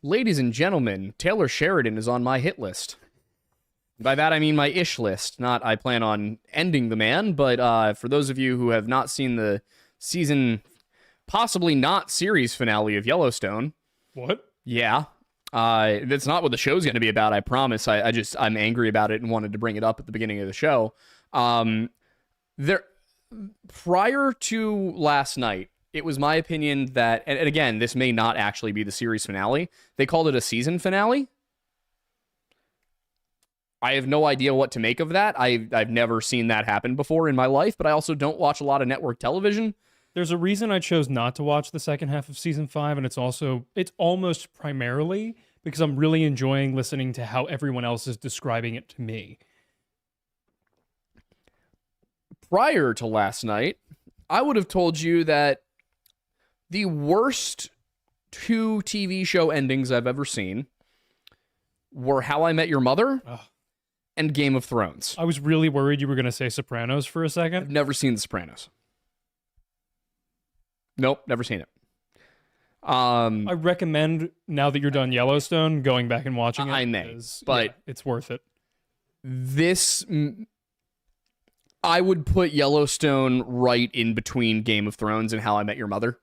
Ladies and gentlemen, Taylor Sheridan is on my hit list. By that I mean my ish list. Not I plan on ending the man, but for those of you who have not seen the season, possibly not series finale of Yellowstone. What? Yeah. That's not what the show's going to be about, I promise. I'm angry about it and wanted to bring it up at the beginning of the show. Prior to last night, it was my opinion that, and again, this may not actually be the series finale. They called it a season finale. I have no idea what to make of that. I've never seen that happen before in my life, but I also don't watch a lot of network television. There's a reason I chose not to watch the second half of season 5, and it's almost primarily because I'm really enjoying listening to how everyone else is describing it to me. Prior to last night, I would have told you that the worst 2 TV show endings I've ever seen were How I Met Your Mother and Game of Thrones. I was really worried you were going to say Sopranos for a second. I've never seen The Sopranos. Nope, never seen it. I recommend, now that you're done Yellowstone, going back and watching it. I may, but it's worth it. I would put Yellowstone right in between Game of Thrones and How I Met Your Mother.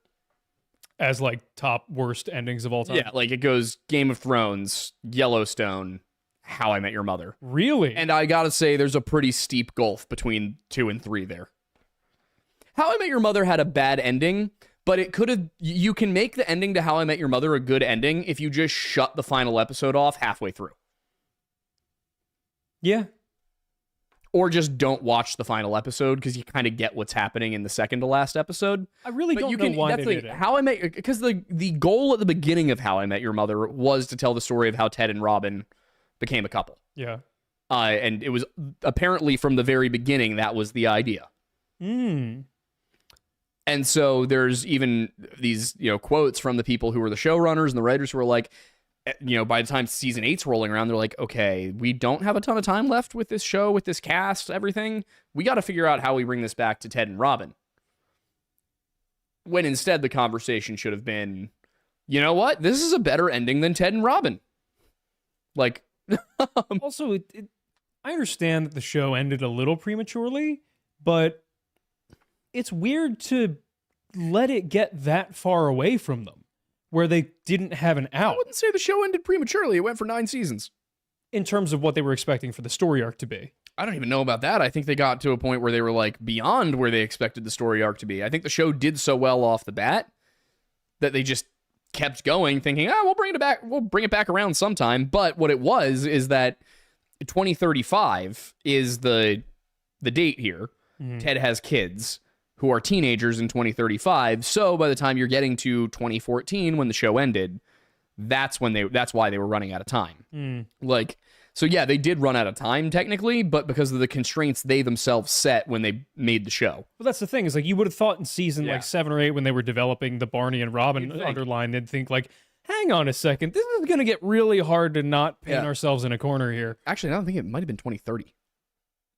As like top worst endings of all time? Yeah, like it goes Game of Thrones, Yellowstone, How I Met Your Mother. Really? And I gotta say, there's a pretty steep gulf between 2 and 3 there. How I Met Your Mother had a bad ending, but it could have. You can make the ending to How I Met Your Mother a good ending if you just shut the final episode off halfway through. Yeah. Or just don't watch the final episode because you kind of get what's happening in the second to last episode. I really don't know why they did it. How I Met, because the goal at the beginning of How I Met Your Mother was to tell the story of how Ted and Robin became a couple. Yeah. And it was apparently from the very beginning that was the idea. And so there's even these, quotes from the people who were the showrunners and the writers who were like, by the time season 8's rolling around, they're like, okay, we don't have a ton of time left with this show, with this cast, everything. We got to figure out how we bring this back to Ted and Robin. When instead the conversation should have been, you know what? This is a better ending than Ted and Robin. Like, also, I understand that the show ended a little prematurely, but it's weird to let it get that far away from them, where they didn't have an out. I wouldn't say the show ended prematurely. It went for 9 seasons. In terms of what they were expecting for the story arc to be. I don't even know about that. I think they got to a point where they were like beyond where they expected the story arc to be. I think the show did so well off the bat that they just kept going, thinking, we'll bring it back around sometime. But what it was is that 2035 is the date here. Mm-hmm. Ted has kids who are teenagers in 2035. So by the time you're getting to 2014, when the show ended, that's why they were running out of time. So yeah, they did run out of time technically, but because of the constraints they themselves set when they made the show. Well, that's the thing, is like you would have thought in season like 7 or 8 when they were developing the Barney and Robin underline, they'd think like, hang on a second, this is going to get really hard to not paint ourselves in a corner here. Actually, I don't think it might have been 2030.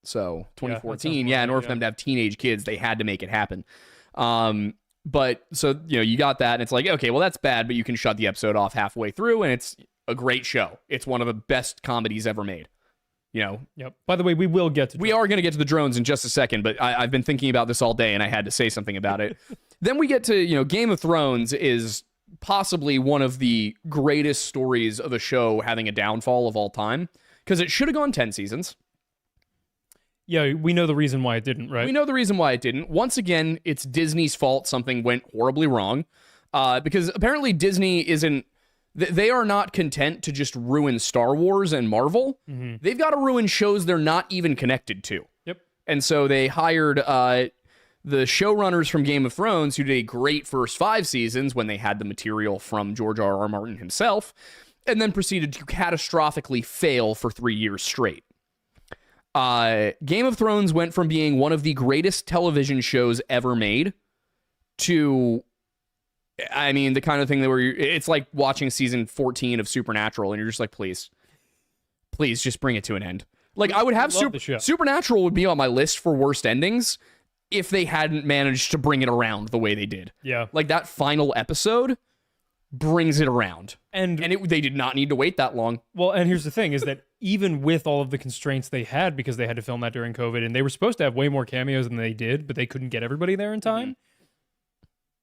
So 2014, in order for them to have teenage kids, they had to make it happen. But so, you got that and it's like, okay, well that's bad, but you can shut the episode off halfway through and it's a great show. It's one of the best comedies ever made. Yep. By the way, we will get to We are going to get to the drones in just a second, but I've been thinking about this all day and I had to say something about it. Then we get to, Game of Thrones is possibly one of the greatest stories of a show having a downfall of all time, because it should have gone 10 seasons. Yeah, we know the reason why it didn't, right? We know the reason why it didn't. Once again, it's Disney's fault. Something went horribly wrong. Because apparently Disney isn't... They are not content to just ruin Star Wars and Marvel. Mm-hmm. They've got to ruin shows they're not even connected to. Yep. And so they hired the showrunners from Game of Thrones, who did a great first 5 seasons when they had the material from George R.R. Martin himself, and then proceeded to catastrophically fail for 3 years straight. Game of Thrones went from being one of the greatest television shows ever made to, the kind of thing that it's like watching season 14 of Supernatural and you're just like, please just bring it to an end. Like, I would have Supernatural would be on my list for worst endings if they hadn't managed to bring it around the way they did. Yeah. Like that final episode brings it around. And They did not need to wait that long. well, and here's the thing is that even with all of the constraints they had because they had to film that during COVID and they were supposed to have way more cameos than they did, but they couldn't get everybody there in time. Mm-hmm.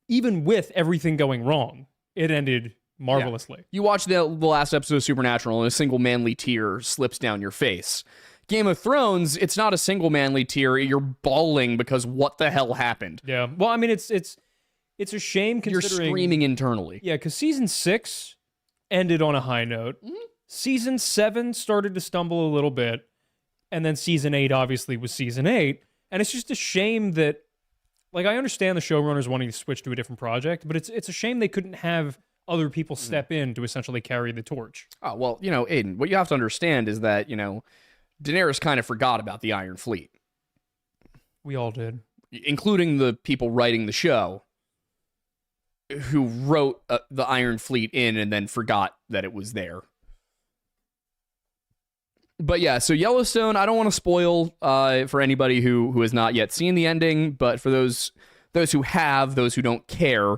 Even with everything going wrong, it ended marvelously. Yeah. You watch the last episode of Supernatural and a single manly tear slips down your face. Game of Thrones, it's not a single manly tear. You're bawling because what the hell happened? Yeah. Well, I mean, it's a shame considering... You're screaming internally. Yeah, because season 6 ended on a high note. Mm-hmm. Season 7 started to stumble a little bit. And then season 8 obviously was season 8. And it's just a shame that... Like, I understand the showrunners wanting to switch to a different project, but it's a shame they couldn't have other people step in to essentially carry the torch. Oh, well, Aiden, what you have to understand is that, Daenerys kind of forgot about the Iron Fleet. We all did. Including the people writing the show who wrote the Iron Fleet in and then forgot that it was there. But yeah, so Yellowstone, I don't want to spoil for anybody who has not yet seen the ending, but for those who have, those who don't care,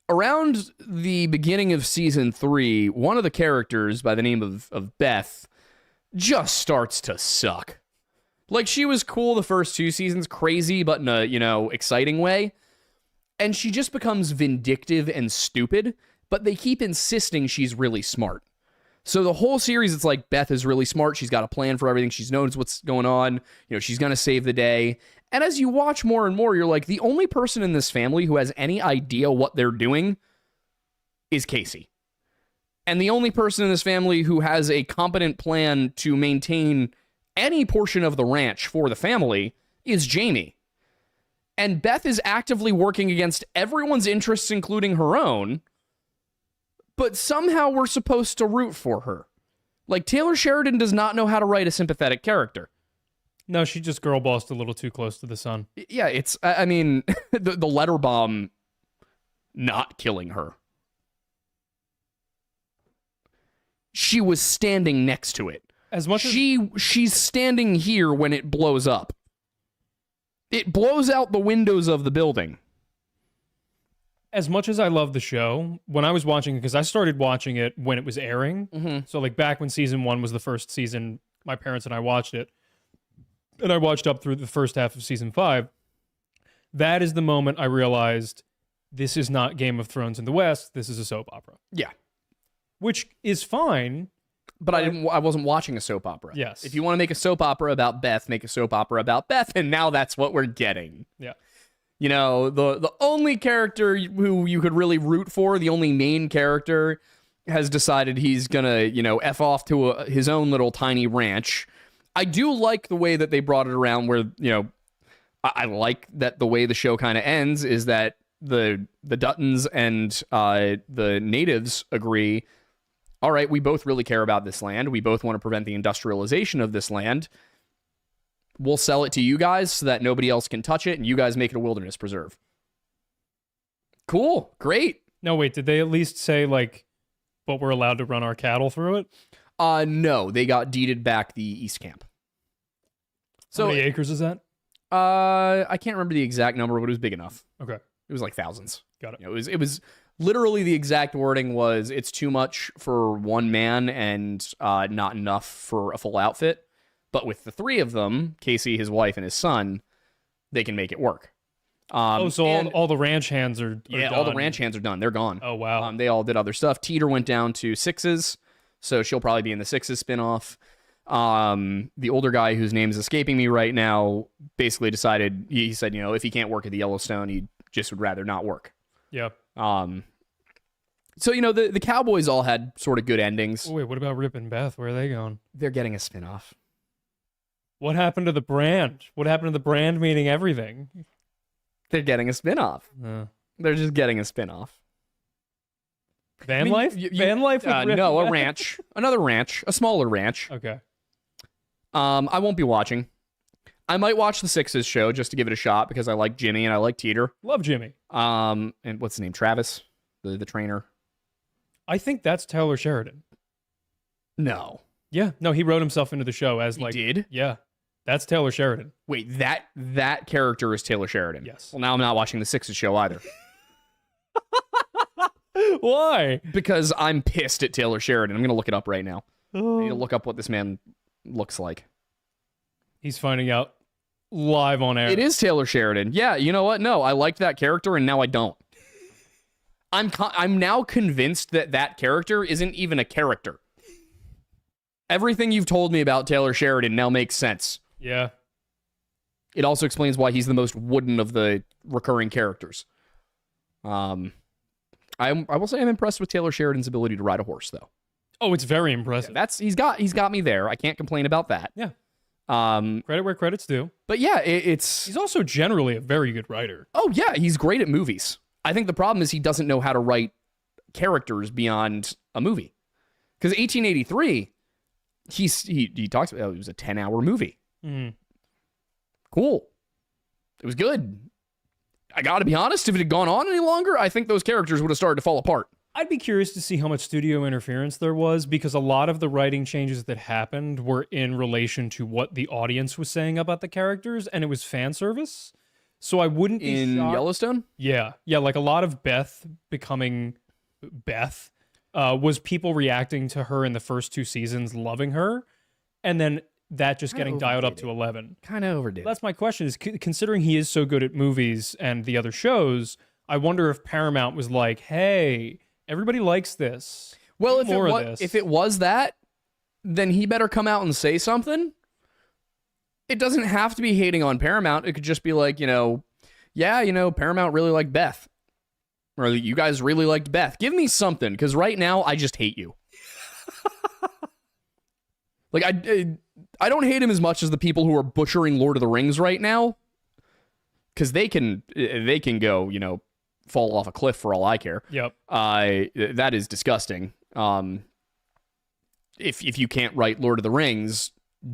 around the beginning of season 3, one of the characters by the name of Beth just starts to suck. Like, she was cool the first 2 seasons, crazy, but in a, exciting way. And she just becomes vindictive and stupid, but they keep insisting she's really smart. So the whole series, it's like Beth is really smart. She's got a plan for everything. She knows what's going on. She's going to save the day. And as you watch more and more, you're like, the only person in this family who has any idea what they're doing is Casey. And the only person in this family who has a competent plan to maintain any portion of the ranch for the family is Jamie. And Beth is actively working against everyone's interests, including her own. But somehow we're supposed to root for her. Like, Taylor Sheridan does not know how to write a sympathetic character. No, she just girl bossed a little too close to the sun. Yeah, the letter bomb not killing her. She was standing next to it. As much as she's standing here when it blows up. It blows out the windows of the building. As much as I love the show, when I was watching it, because I started watching it when it was airing, so like back when season 1 was the first season, my parents and I watched it, and I watched up through the first half of season 5, that is the moment I realized this is not Game of Thrones in the West, this is a soap opera. Yeah. Which is fine. But I wasn't watching a soap opera. Yes. If you want to make a soap opera about Beth, make a soap opera about Beth, and now that's what we're getting. Yeah. The only character who you could really root for, the only main character, has decided he's gonna, F off to his own little tiny ranch. I do like the way that they brought it around where, I like that the way the show kind of ends is that the Duttons and the natives agree, all right, we both really care about this land. We both want to prevent the industrialization of this land. We'll sell it to you guys so that nobody else can touch it, and you guys make it a wilderness preserve. Cool. Great. No, wait, did they at least say, but we're allowed to run our cattle through it? No, they got deeded back the East Camp. So, how many acres is that? I can't remember the exact number, but it was big enough. Okay. It was like thousands. Got it. It was literally the exact wording was, it's too much for one man and not enough for a full outfit. But with the 3 of them, Casey, his wife, and his son, they can make it work. All the ranch hands are done. All the ranch hands are done. They're gone. Oh, wow. They all did other stuff. Teeter went down to 6s, so she'll probably be in the 6s spinoff. The older guy whose name is escaping me right now basically decided, he said, if he can't work at the Yellowstone, he just would rather not work. Yeah. So, the Cowboys all had sort of good endings. Oh, wait, what about Rip and Beth? Where are they going? They're getting a spinoff. What happened to the brand? What happened to the brand meaning everything? They're getting a spinoff. They're just getting a spinoff. Van life? Van life with Rip no, and a ranch. Another ranch. A smaller ranch. Okay. I won't be watching. I might watch the 6s show just to give it a shot because I like Jimmy and I like Teeter. Love Jimmy. And what's his name? Travis, the trainer. I think that's Taylor Sheridan. No. Yeah. No, he wrote himself into the show as He did? Yeah. That's Taylor Sheridan. Wait, that character is Taylor Sheridan. Yes. Well, now I'm not watching the 6s show either. Why? Because I'm pissed at Taylor Sheridan. I'm going to look it up right now. I need to Oh. look up what this man looks like. He's finding out live on air. It is Taylor Sheridan. Yeah, you know what? No, I liked that character, and now I don't. I'm now convinced that that character isn't even a character. Everything you've told me about Taylor Sheridan now makes sense. Yeah. It also explains why he's the most wooden of the recurring characters. I will say I'm impressed with Taylor Sheridan's ability to ride a horse, though. Oh, it's very impressive. He's got me there. I can't complain about that. Yeah. Um, Credit where credit's due. but yeah, it's He's also generally a very good writer. oh yeah, he's great at movies. I think the problem is he doesn't know how to write characters beyond a movie. Because 1883, he talks about it was a 10-hour movie. Mm. Cool. It was good. I got to be honest, if it had gone on any longer, I think those characters would have started to fall apart. I'd be curious to see how much studio interference there was, because a lot of the writing changes that happened were in relation to what the audience was saying about the characters, and it was fan service. So I wouldn't be In shocked. Yellowstone? Yeah, like a lot of Beth becoming Beth was people reacting to her in the first 2 seasons, loving her, and then that just getting dialed up to 11. Kind of overdid. That's my question, is considering he is so good at movies and the other shows, I wonder if Paramount was like, hey, everybody likes this. Well, Do if it was that, then he better come out and say something. It doesn't have to be hating on Paramount. It could just be like, Paramount really liked Beth. Or you guys really liked Beth. Give me something, because right now, I just hate you. Like, I don't hate him as much as the people who are butchering Lord of the Rings right now. Because they can go, fall off a cliff for all I care. Yep. That is disgusting. If you can't write Lord of the Rings,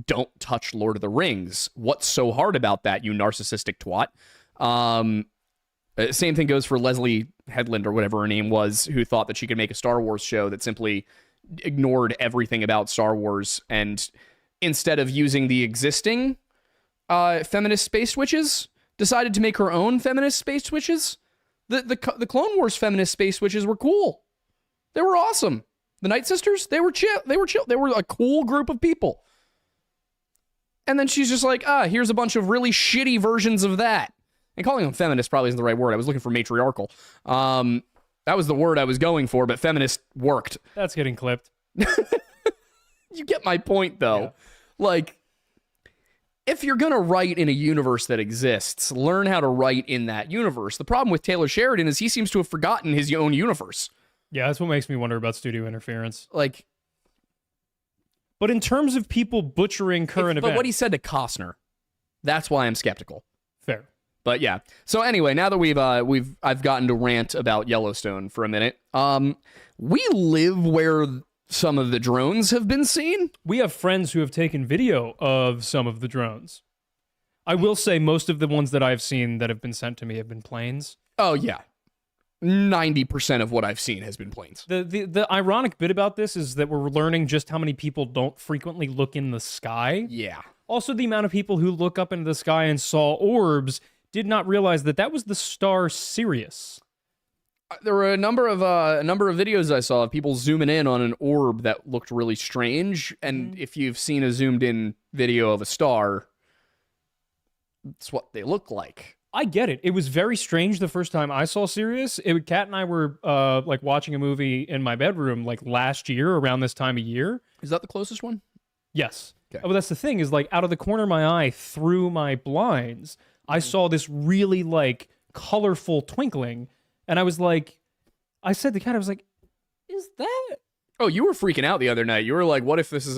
don't touch Lord of the Rings. What's so hard about that, you narcissistic twat? Same thing goes for Leslie Headland, or whatever her name was, who thought that she could make a Star Wars show that simply ignored everything about Star Wars, and instead of using the existing feminist space witches, decided to make her own feminist space witches. The Clone Wars feminist space witches were cool. They were awesome. The Night Sisters, they were chill. They were a cool group of people. And then she's just like, here's a bunch of really shitty versions of that. And calling them feminist probably isn't the right word. I was looking for matriarchal. That was the word I was going for, but feminist worked. That's getting clipped. You get my point, though. Yeah. Like, if you're going to write in a universe that exists, learn how to write in that universe. The problem with Taylor Sheridan is he seems to have forgotten his own universe. Yeah, that's what makes me wonder about studio interference. Like, But in terms of people butchering current events... But what he said to Costner, that's why I'm skeptical. Fair. But yeah. So anyway, now that I've gotten to rant about Yellowstone for a minute. We live where some of the drones have been seen. We have friends who have taken video of some of the drones. I will say most of the ones that I've seen that have been sent to me have been planes. Oh yeah. 90% of what I've seen has been planes. The ironic bit about this is that we're learning just how many people don't frequently look in the sky. Yeah. Also, the amount of people who look up into the sky and saw orbs did not realize that was the star Sirius. There were a number of videos I saw of people zooming in on an orb that looked really strange, and if you've seen a zoomed in video of a star, it's what they look like. I get it. It was very strange the first time I saw Sirius. Kat and I were like watching a movie in my bedroom like last year around this time of year. Is that the closest one? Yes. Okay. Oh, but that's the thing is like out of the corner of my eye through my blinds, I saw this really like colorful twinkling, and I was like, I said to Kat, I was like, is that? Oh, you were freaking out the other night. You were like, what if this is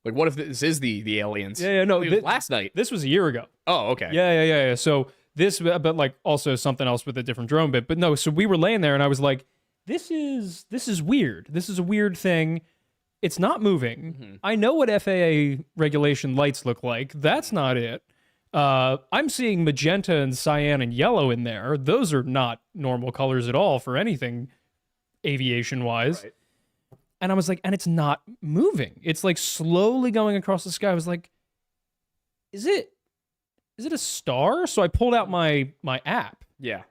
what if this is the aliens? Yeah, no. It was last night. This was a year ago. Oh, okay. Yeah. So this, but like also something else with a different drone bit. But no, so we were laying there and I was like, this is weird. This is a weird thing. It's not moving. Mm-hmm. I know what FAA regulation lights look like. That's not it. I'm seeing magenta and cyan and yellow in there. Those are not normal colors at all for anything aviation wise. Right. And I was like, and it's not moving. It's like slowly going across the sky. I was like, is it a star? So I pulled out my app. Yeah.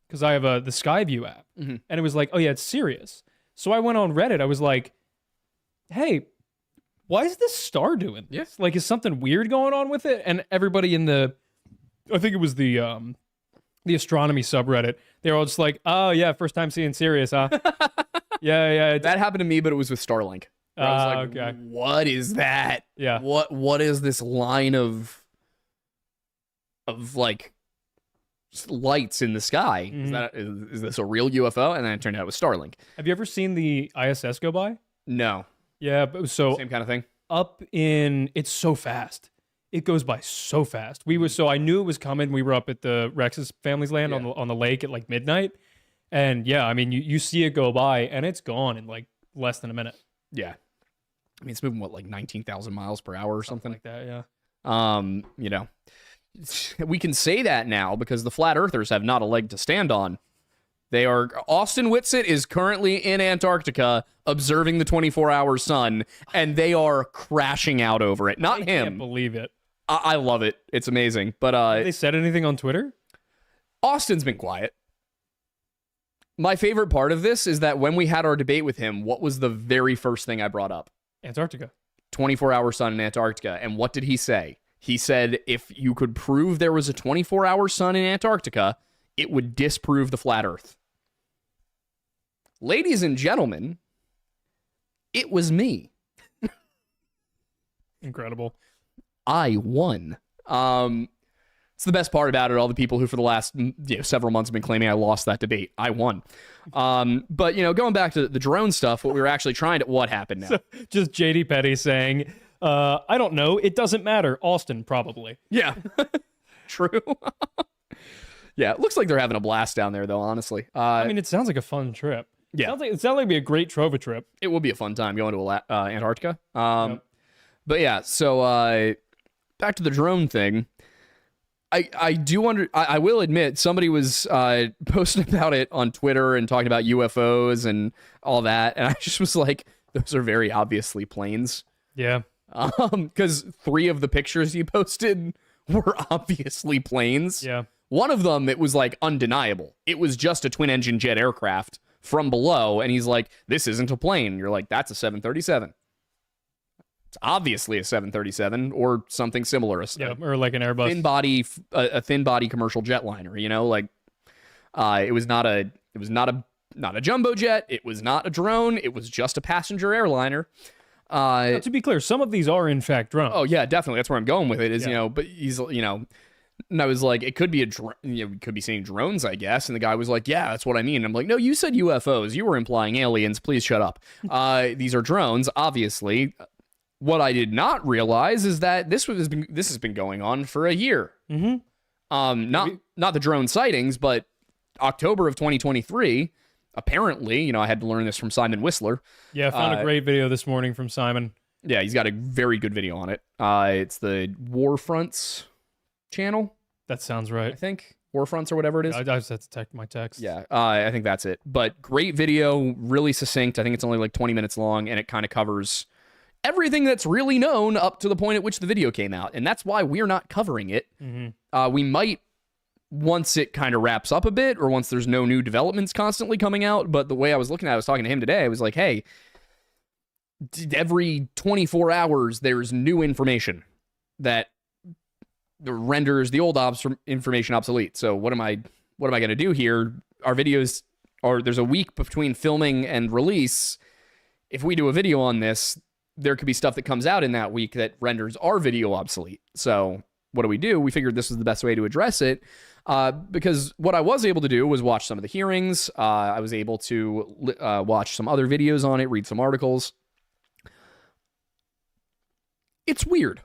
because I have the Skyview app, Mm-hmm. and it was like, oh yeah, it's serious. So I went on Reddit. I was like, hey, why is this star doing this? Yeah. Like, is something weird going on with it? And everybody in I think it was the astronomy subreddit, they were all just like, oh yeah, first time seeing Sirius, huh? yeah. That happened to me, but it was with Starlink. Where I was like, okay. what is that? Yeah. What is this line of like lights in the sky? Is this a real UFO? And then it turned out it was Starlink. Have you ever seen the ISS go by? No. Yeah, but so Same kind of thing. it's so fast. It goes by so fast. So I knew it was coming. We were up at the Rex's family's land on the lake at like midnight. And yeah, I mean, you see it go by and it's gone in like less than a minute. Yeah. I mean, it's moving like 19,000 miles per hour or something like that. Yeah. You know, we can say that now because the flat earthers have not a leg to stand on. Austin Whitsitt is currently in Antarctica observing the 24-hour sun, and they are crashing out over it. Not I him. can't believe it. I love it. It's amazing. But Have they said anything on Twitter? Austin's been quiet. My favorite part of this is that when we had our debate with him, what was the very first thing I brought up? Antarctica. 24-hour sun in Antarctica. And what did he say? He said if you could prove there was a 24-hour sun in Antarctica, it would disprove the flat Earth. Ladies and gentlemen, it was me. Incredible. I won. It's the best part about it. All the people who for the last several months have been claiming I lost that debate. I won. But, going back to the drone stuff, what we were actually what happened now? So, just JD Petty saying, I don't know. It doesn't matter. Austin, probably. Yeah. True. Yeah, it looks like they're having a blast down there, though, honestly. I mean, it sounds like a fun trip. Yeah. It sounds like it'd be a great Trova trip. It will be a fun time going to Antarctica. Yep. But yeah, so back to the drone thing. I will admit somebody was posting about it on Twitter and talking about UFOs and all that, and I just was like, those are very obviously planes. Yeah. Because 3 of the pictures he posted were obviously planes. Yeah. One of them, it was like undeniable. It was just a twin-engine jet aircraft from below, and he's like, this isn't a plane. You're like, that's a 737. It's obviously a 737 or something similar. Yeah, or like an Airbus. A thin body commercial jetliner, it was not a jumbo jet. It was not a drone. It was just a passenger airliner. Now, to be clear, some of these are in fact drones. Oh yeah, definitely. That's where I'm going with it is, Yeah. but he's, and I was like, it could be we could be seeing drones, I guess. And the guy was like, yeah, that's what I mean. And I'm like, no, you said UFOs. You were implying aliens. Please shut up. These are drones, obviously. What I did not realize is that this has been going on for a year. Mm-hmm. Not the drone sightings, but October of 2023. Apparently, I had to learn this from Simon Whistler. Yeah, I found a great video this morning from Simon. Yeah, he's got a very good video on it. It's the Warfronts channel. That sounds right. I think Warfronts or whatever it is. I just had to check my text. Yeah, I think that's it. But great video, really succinct. I think it's only like 20 minutes long, and it kind of covers everything that's really known up to the point at which the video came out. And that's why we're not covering it. Mm-hmm. We might, once it kind of wraps up a bit, or once there's no new developments constantly coming out. But the way I was looking at it, I was talking to him today, I was like, hey, every 24 hours, there's new information that renders the old information obsolete. So what am I going to do here? Our videos there's a week between filming and release. If we do a video on this, there could be stuff that comes out in that week that renders our video obsolete. So what do? We figured this was the best way to address it. Because what I was able to do was watch some of the hearings. I was able to watch some other videos on it, read some articles. It's weird.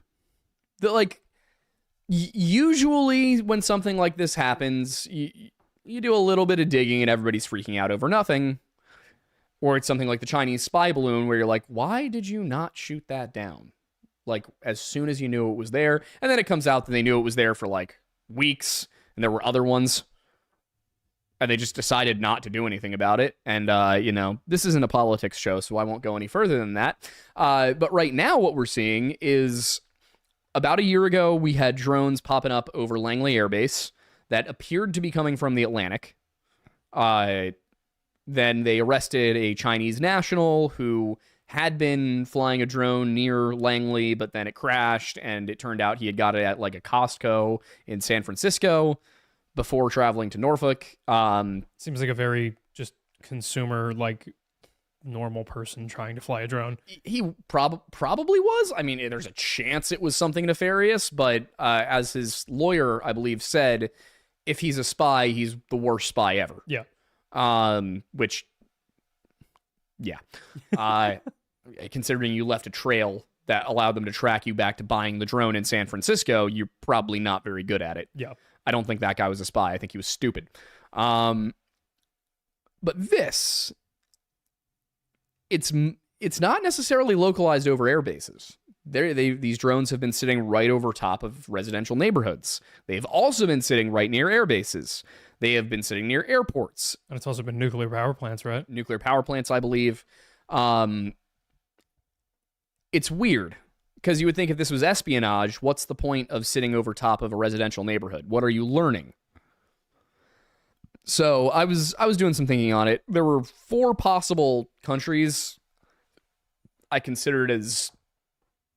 Usually when something like this happens, you do a little bit of digging and everybody's freaking out over nothing. Or it's something like the Chinese spy balloon where you're like, why did you not shoot that down? Like, as soon as you knew it was there. And then it comes out that they knew it was there for like weeks and there were other ones. And they just decided not to do anything about it. And, this isn't a politics show, so I won't go any further than that. But right now what we're seeing is about a year ago, we had drones popping up over Langley Air Base that appeared to be coming from the Atlantic. Then they arrested a Chinese national who had been flying a drone near Langley, but then it crashed, and it turned out he had got it at like a Costco in San Francisco before traveling to Norfolk. Seems like a very just consumer, like normal person trying to fly a drone. He probably was. I mean, there's a chance it was something nefarious, but as his lawyer, I believe, said, if he's a spy, he's the worst spy ever. Yeah. Which, yeah. Considering you left a trail that allowed them to track you back to buying the drone in San Francisco, you're probably not very good at it. Yeah. I don't think that guy was a spy. I think he was stupid. But this, it's not necessarily localized over air bases. These drones have been sitting right over top of residential neighborhoods. They've also been sitting right near air bases. They have been sitting near airports. And it's also been nuclear power plants, right? Nuclear power plants, I believe. It's weird, because you would think if this was espionage, what's the point of sitting over top of a residential neighborhood? What are you learning? So I was doing some thinking on it. There were 4 possible countries I considered as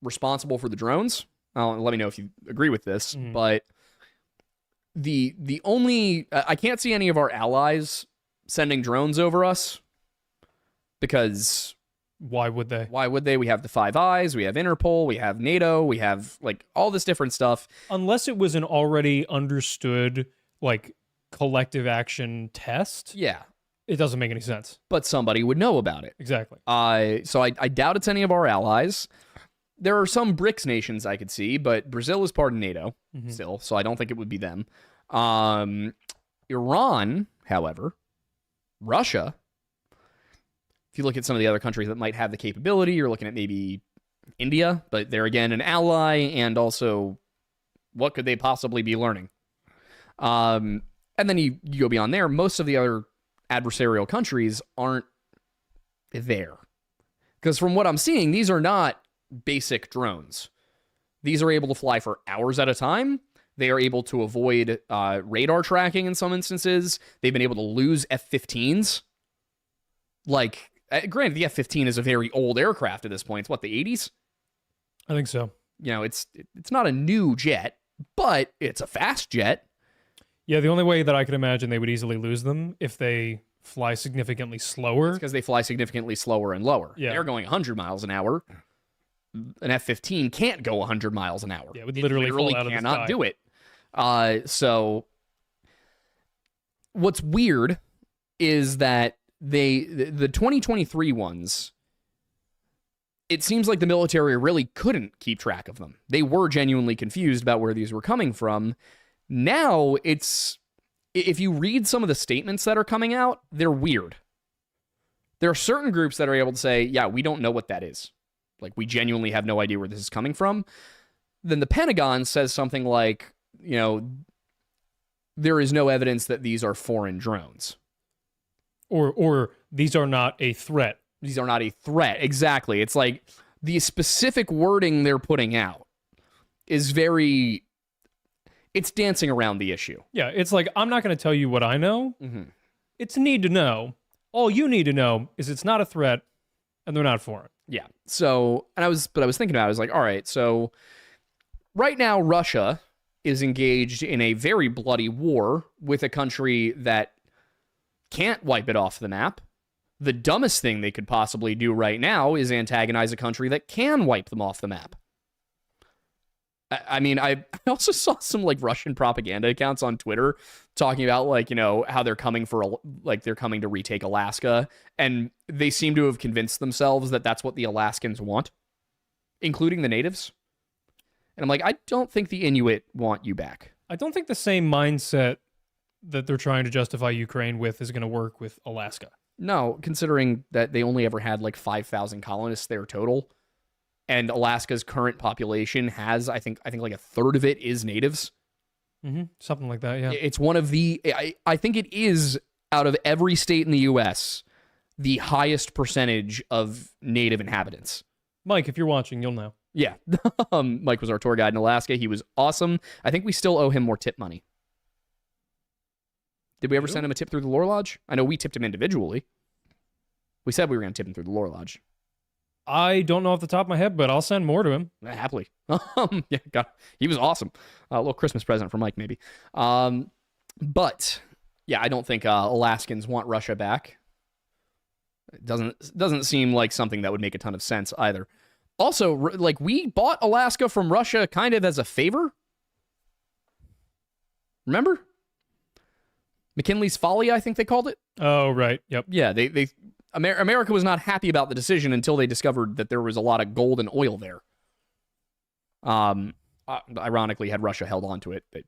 responsible for the drones. Let me know if you agree with this. Mm-hmm. But the only I can't see any of our allies sending drones over us, because why would they? Why would they? We have the Five Eyes, we have Interpol, we have NATO, we have like all this different stuff. Unless it was an already understood like collective action test. Yeah. It doesn't make any sense. But somebody would know about it. Exactly. So I doubt it's any of our allies. There are some BRICS nations I could see, but Brazil is part of NATO still, so I don't think it would be them. Iran, however, Russia. If you look at some of the other countries that might have the capability, you're looking at maybe India, but they're again an ally, and also what could they possibly be learning? And then you go beyond there. Most of the other adversarial countries aren't there. Because from what I'm seeing, these are not basic drones. These are able to fly for hours at a time. They are able to avoid radar tracking in some instances. They've been able to lose F-15s. Like, granted, the F-15 is a very old aircraft at this point. It's what, the 80s? I think so. You know, it's not a new jet, but it's a fast jet. Yeah, the only way that I could imagine they would easily lose them if they fly significantly slower. It's because they fly significantly slower and lower. Yeah. They're going 100 miles an hour. An F-15 can't go 100 miles an hour. Yeah, it would literally fall out of the cannot sky. do it. So what's weird is that the 2023 ones, it seems like the military really couldn't keep track of them. They were genuinely confused about where these were coming from. Now, if you read some of the statements that are coming out, they're weird. There are certain groups that are able to say, yeah, we don't know what that is. Like, we genuinely have no idea where this is coming from. Then the Pentagon says something like, you know, there is no evidence that these are foreign drones. Or these are not a threat. These are not a threat. Exactly. It's like the specific wording they're putting out is very... It's dancing around the issue. Yeah, it's like, I'm not going to tell you what I know. Mm-hmm. It's need to know. All you need to know is it's not a threat and they're not foreign. Yeah. So, I was thinking about it. I was like, all right, so right now Russia is engaged in a very bloody war with a country that can't wipe it off the map. The dumbest thing they could possibly do right now is antagonize a country that can wipe them off the map. I mean, I also saw some like Russian propaganda accounts on Twitter talking about like, you know, how they're coming to retake Alaska, and they seem to have convinced themselves that that's what the Alaskans want, including the natives. And I'm like, I don't think the Inuit want you back. I don't think the same mindset that they're trying to justify Ukraine with is going to work with Alaska. No, considering that they only ever had like 5,000 colonists there total. And Alaska's current population has, I think like a third of it is natives. Mm-hmm. Something like that, yeah. It's one of the, I think it is, out of every state in the U.S., the highest percentage of native inhabitants. Mike, if you're watching, you'll know. Yeah. Mike was our tour guide in Alaska. He was awesome. I think we still owe him more tip money. Did we ever send him a tip through the lore lodge? I know we tipped him individually. We said we were going to tip him through the lore lodge. I don't know off the top of my head, but I'll send more to him. Happily. Yeah, God, he was awesome. A little Christmas present for Mike, maybe. But yeah, I don't think Alaskans want Russia back. It doesn't seem like something that would make a ton of sense either. Also, like, we bought Alaska from Russia kind of as a favor. Remember? McKinley's Folly, I think they called it. Oh, right. Yep. Yeah, America was not happy about the decision until they discovered that there was a lot of gold and oil there. Ironically, had Russia held on to it, they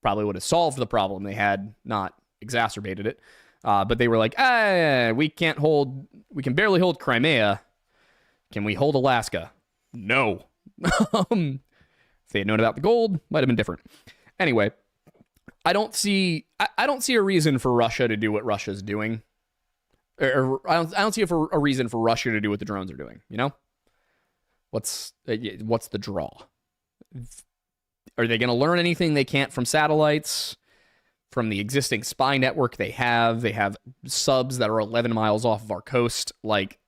probably would have solved the problem. They had not exacerbated it. But they were like, we can barely hold Crimea. Can we hold Alaska? No. If they had known about the gold, might have been different. Anyway, I don't see a reason for Russia to do what Russia's doing. Or I don't see a reason for Russia to do what the drones are doing. You know, what's the draw? Are they going to learn anything they can't from satellites, from the existing spy network they have? They have subs that are 11 miles off of our coast. Like,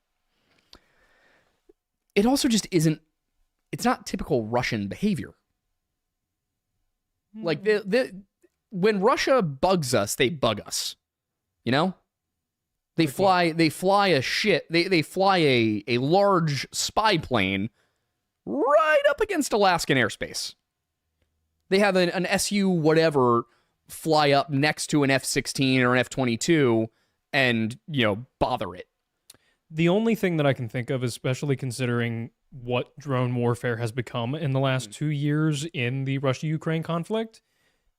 it also just isn't. It's not typical Russian behavior. Like, when Russia bugs us, they bug us. You know? They fly a large spy plane right up against Alaskan airspace. They have an SU whatever fly up next to an F-16 or an F-22 and, bother it. The only thing that I can think of, especially considering what drone warfare has become in the last 2 years in the Russia-Ukraine conflict,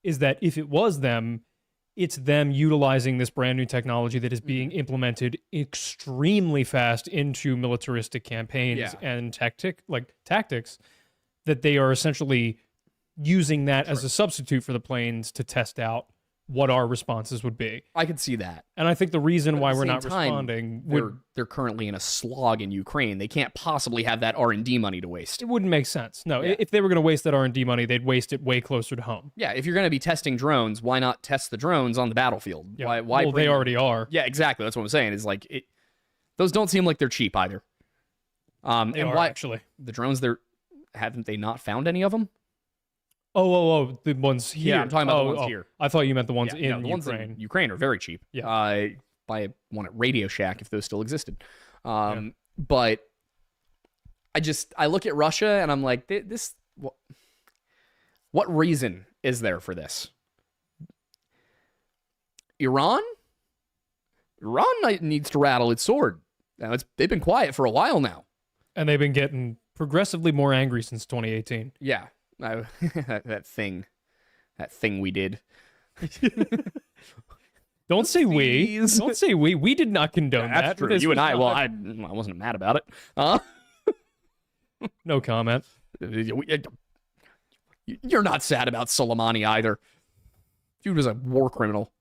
is that if it was them, it's them utilizing this brand new technology that is being implemented extremely fast into militaristic campaigns and tactics, that they are essentially using that as a substitute for the planes to test out what our responses would be. I could see that. And I think the reason why we're not responding... They're currently in a slog in Ukraine. They can't possibly have that R&D money to waste. It wouldn't make sense. No, if they were going to waste that R&D money, they'd waste it way closer to home. Yeah, if you're going to be testing drones, why not test the drones on the battlefield? Yeah. Why they already are. Yeah, exactly. That's what I'm saying. Is like, those don't seem like they're cheap either. They are, actually. The drones, haven't they not found any of them? Oh, the ones here. Yeah, I'm talking about the ones here. I thought you meant the ones in the Ukraine. Ones in Ukraine are very cheap. Yeah. Buy one at Radio Shack if those still existed. But I look at Russia and I'm like, what reason is there for this? Iran needs to rattle its sword. Now they've been quiet for a while now. And they've been getting progressively more angry since 2018. Yeah. That thing we did. Don't say we. Don't say we. We did not condone that. True. You and I. Well, I wasn't mad about it. No comment. You're not sad about Soleimani either. Dude was a war criminal.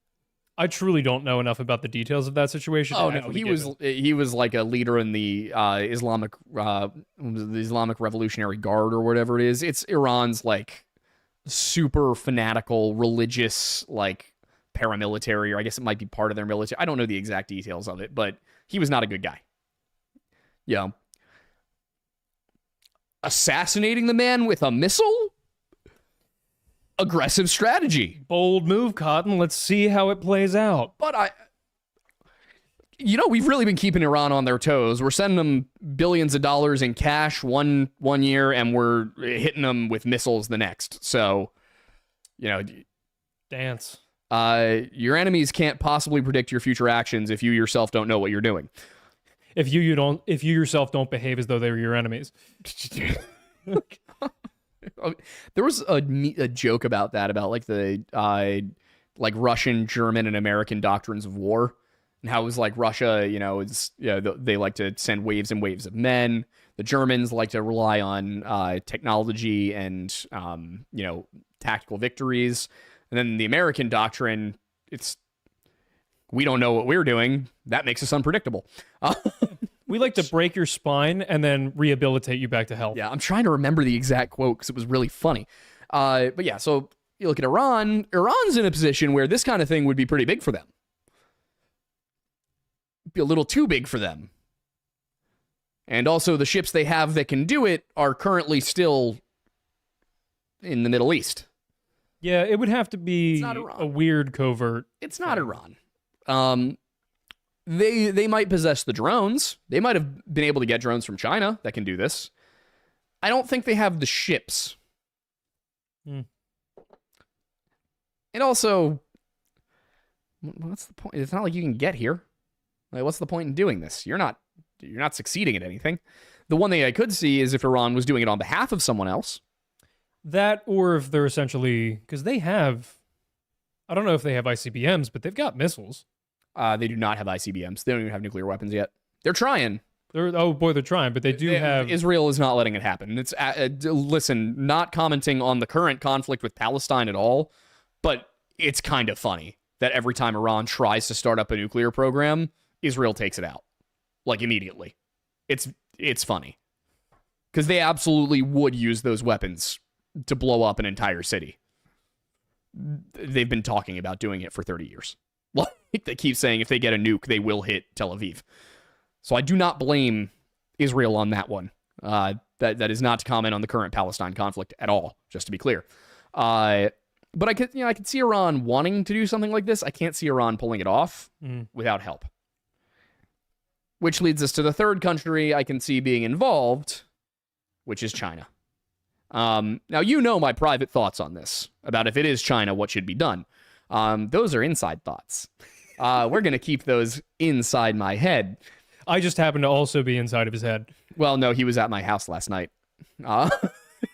I truly don't know enough about the details of that situation. Oh no, he was like a leader in the Islamic Revolutionary Guard or whatever it is. It's Iran's like super fanatical religious like paramilitary, or I guess it might be part of their military. I don't know the exact details of it, but he was not a good guy. Yeah. Assassinating the man with a missile? Aggressive strategy. Bold move, Cotton. Let's see how it plays out. But we've really been keeping Iran on their toes. We're sending them billions of dollars in cash one year, and we're hitting them with missiles the next. So, dance. Your enemies can't possibly predict your future actions if you yourself don't know what you're doing. If you yourself don't behave as though they were your enemies. There was a joke about that, about like the like Russian, German, and American doctrines of war, and how it was like Russia, they like to send waves and waves of men. The Germans like to rely on technology and tactical victories, and then the American doctrine, we don't know what we're doing. That makes us unpredictable. We like to break your spine and then rehabilitate you back to health. Yeah, I'm trying to remember the exact quote because it was really funny. But yeah, so You look at Iran. Iran's in a position where this kind of thing would be pretty big for them. Be a little too big for them. And also the ships they have that can do it are currently still in the Middle East. Yeah, it would have to be a weird covert. It's not Iran. They might possess the drones. They might have been able to get drones from China that can do this. I don't think they have the ships. And also, what's the point? It's not like you can get here. Like, what's the point in doing this? You're not succeeding at anything. The one thing I could see is if Iran was doing it on behalf of someone else. That, or if they're essentially, because they have, I don't know if they have ICBMs, but they've got missiles. They do not have ICBMs. They don't even have nuclear weapons yet. They're trying. They're trying, but they have. Israel is not letting it happen. It's listen, not commenting on the current conflict with Palestine at all, but it's kind of funny that every time Iran tries to start up a nuclear program, Israel takes it out, like immediately. It's funny because they absolutely would use those weapons to blow up an entire city. They've been talking about doing it for 30 years. Like they keep saying if they get a nuke, they will hit Tel Aviv. So I do not blame Israel on that one. That is not to comment on the current Palestine conflict at all, just to be clear. But I could see Iran wanting to do something like this. I can't see Iran pulling it off without help. Which leads us to the third country I can see being involved, which is China. Now, you know my private thoughts on this, about if it is China, what should be done. Those are inside thoughts. We're going to keep those inside my head. I just happen to also be inside of his head. Well, no, he was at my house last night.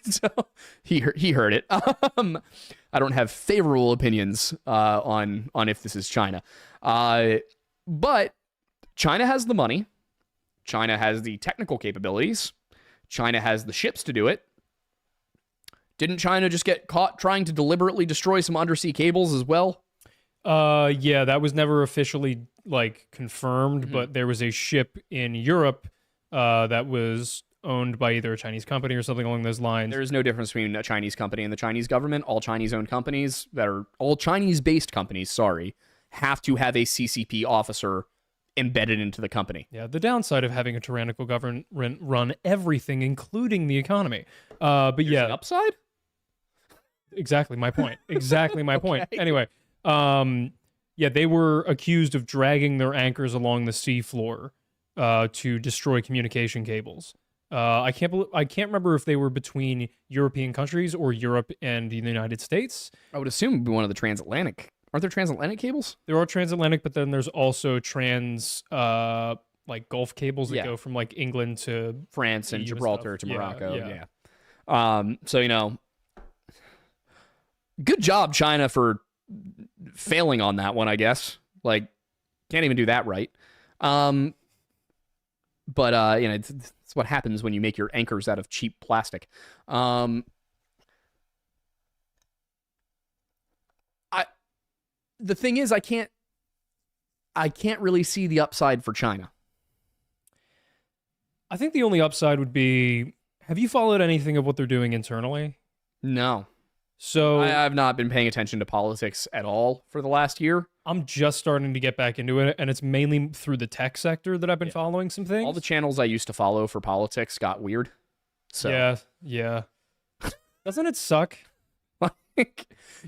So he heard it. I don't have favorable opinions on if this is China. But China has the money. China has the technical capabilities. China has the ships to do it. Didn't China just get caught trying to deliberately destroy some undersea cables as well? Yeah, that was never officially confirmed, but there was a ship in Europe that was owned by either a Chinese company or something along those lines. There is no difference between a Chinese company and the Chinese government. All Chinese-owned companies that are all Chinese-based companies, have to have a CCP officer embedded into the company. Yeah, the downside of having a tyrannical government run everything, including the economy. But There's yeah, an upside. Exactly my point. Exactly my point. Anyway, yeah, they were accused of dragging their anchors along the seafloor to destroy communication cables. I can't remember if they were between European countries or Europe and the United States. I would assume it'd be one of the transatlantic. Aren't there transatlantic cables? There are transatlantic, but then there's also Gulf cables that go from England to France and Gibraltar to Yeah, Morocco. yeah. So good job, China, for failing on that one, I guess. Can't even do that right. But it's what happens when you make your anchors out of cheap plastic. The thing is, I can't really see the upside for China. I think the only upside would be, have you followed anything of what they're doing internally? No. So I've not been paying attention to politics at all for the last year. I'm just starting to get back into it, and it's mainly through the tech sector that I've been following some things. All the channels I used to follow for politics got weird. So yeah. Doesn't it suck?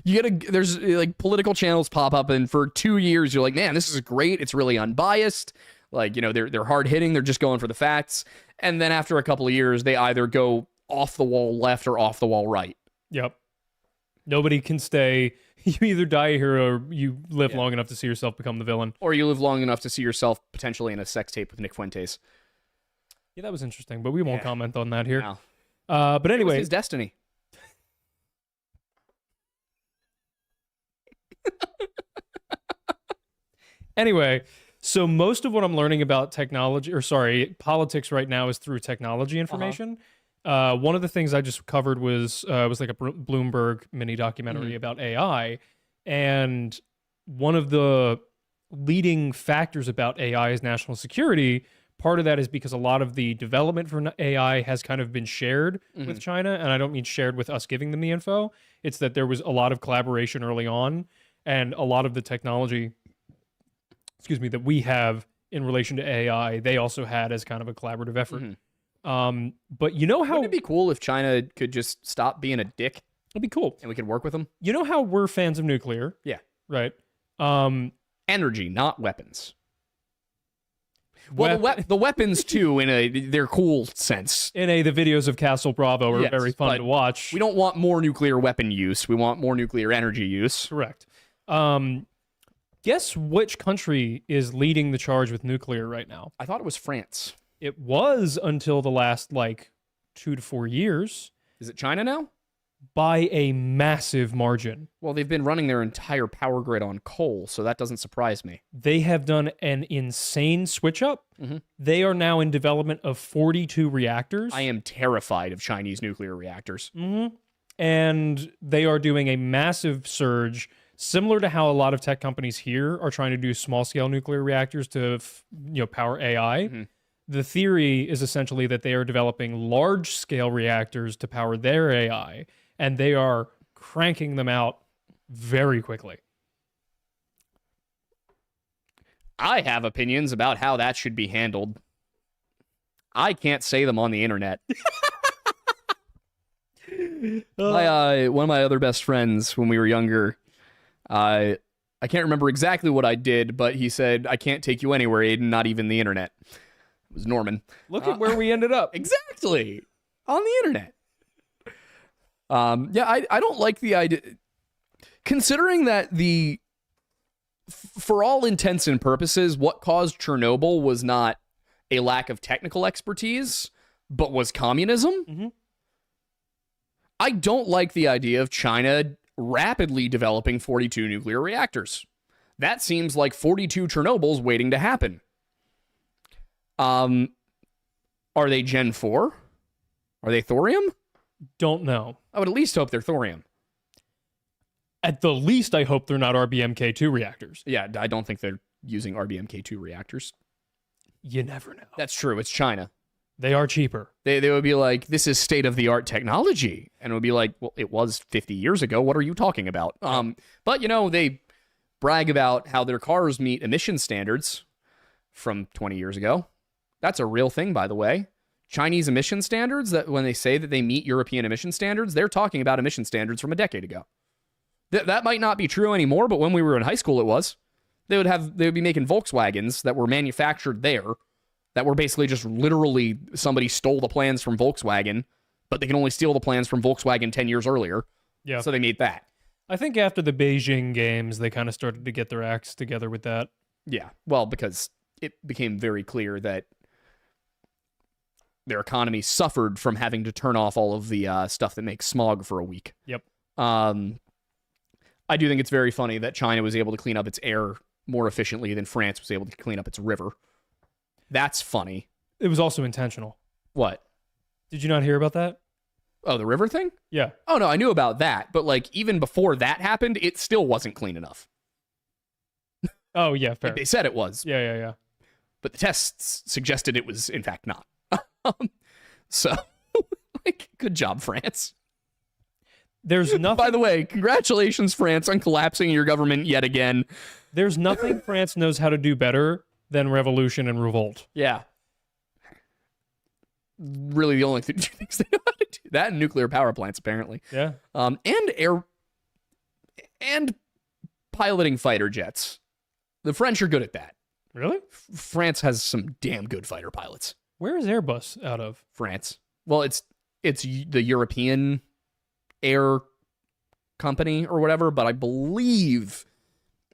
There's political channels pop up, and for 2 years you're like, man, this is great. It's really unbiased. They're hard hitting. They're just going for the facts. And then after a couple of years, they either go off the wall left or off the wall right. Yep. Nobody can stay. You either die a hero or you live long enough to see yourself become the villain. Or you live long enough to see yourself potentially in a sex tape with Nick Fuentes. Yeah, that was interesting, but we won't comment on that here. No. But anyway. It was his destiny. Anyway, so most of what I'm learning about politics right now is through technology information. One of the things I just covered was a Bloomberg mini documentary about AI, and one of the leading factors about AI is national security. part of that is because a lot of the development for AI has kind of been shared with China, and I don't mean shared with us giving them the info. It's that there was a lot of collaboration early on, and a lot of the technology, that we have in relation to AI, they also had as kind of a collaborative effort. But you know how Wouldn't it be cool if China could just stop being a dick it'd be cool, and we could work with them? you know how we're fans of nuclear, Yeah. right? Energy, not weapons. Well, the weapons too, in their cool sense. the videos of Castle Bravo are Yes, very fun but to watch. We don't want more nuclear weapon use. We want more nuclear energy use. Correct. Guess which country is leading the charge with nuclear right now? I thought it was France. It was until the last 2 to 4 years, Is it China now? by a massive margin. Well, they've been running their entire power grid on coal, so that doesn't surprise me. They have done an insane switch up. They are now in development of 42 reactors. I am terrified of Chinese nuclear reactors. And they are doing a massive surge, similar to how a lot of tech companies here are trying to do small-scale nuclear reactors to power AI. The theory is essentially that they are developing large-scale reactors to power their AI, and they are cranking them out very quickly. I have opinions about how that should be handled. I can't say them on the internet. One of my other best friends when we were younger, I can't remember exactly what I did, but he said, "I can't take you anywhere, Aiden, not even the internet." It was Norman. Look at where we ended up. Exactly. On the internet. I don't like the idea. Considering that for all intents and purposes, what caused Chernobyl was not a lack of technical expertise, but was communism. I don't like the idea of China rapidly developing 42 nuclear reactors. That seems like 42 Chernobyls waiting to happen. Are they Gen 4? Are they thorium? Don't know. I would at least hope they're thorium. At the least, I hope they're not RBMK2 reactors. Yeah, I don't think they're using RBMK2 reactors. You never know. That's true. It's China. They are cheaper. They would be like, this is state-of-the-art technology. And it would be like, well, it was 50 years ago. What are you talking about? But, they brag about how their cars meet emission standards from 20 years ago. That's a real thing, by the way. Chinese emission standards, that when they say that they meet European emission standards, they're talking about emission standards from a decade ago. That might not be true anymore, but when we were in high school, it was. They would be making Volkswagens that were manufactured there, that were basically just literally somebody stole the plans from Volkswagen, but they can only steal the plans from Volkswagen 10 years earlier. Yeah. So they made that. I think after the Beijing games, they kind of started to get their acts together with that. Yeah. Well, because it became very clear that their economy suffered from having to turn off all of the stuff that makes smog for a week. Yep. I do think it's very funny that China was able to clean up its air more efficiently than France was able to clean up its river. That's funny. It was also intentional. What? Did you not hear about that? Oh, the river thing? Yeah. Oh, no, I knew about that. But, even before that happened, it still wasn't clean enough. Oh, yeah, fair. They said it was. Yeah. But the tests suggested it was, in fact, not. So, good job, France. There's nothing. By the way, congratulations, France, on collapsing your government yet again. There's nothing France knows how to do better than revolution and revolt. Yeah. Really the only two things they know how to do. That and nuclear power plants, apparently. Yeah. And piloting fighter jets. The French are good at that. Really? France has some damn good fighter pilots. Where is Airbus out of? France. Well, it's the European air company or whatever, but I believe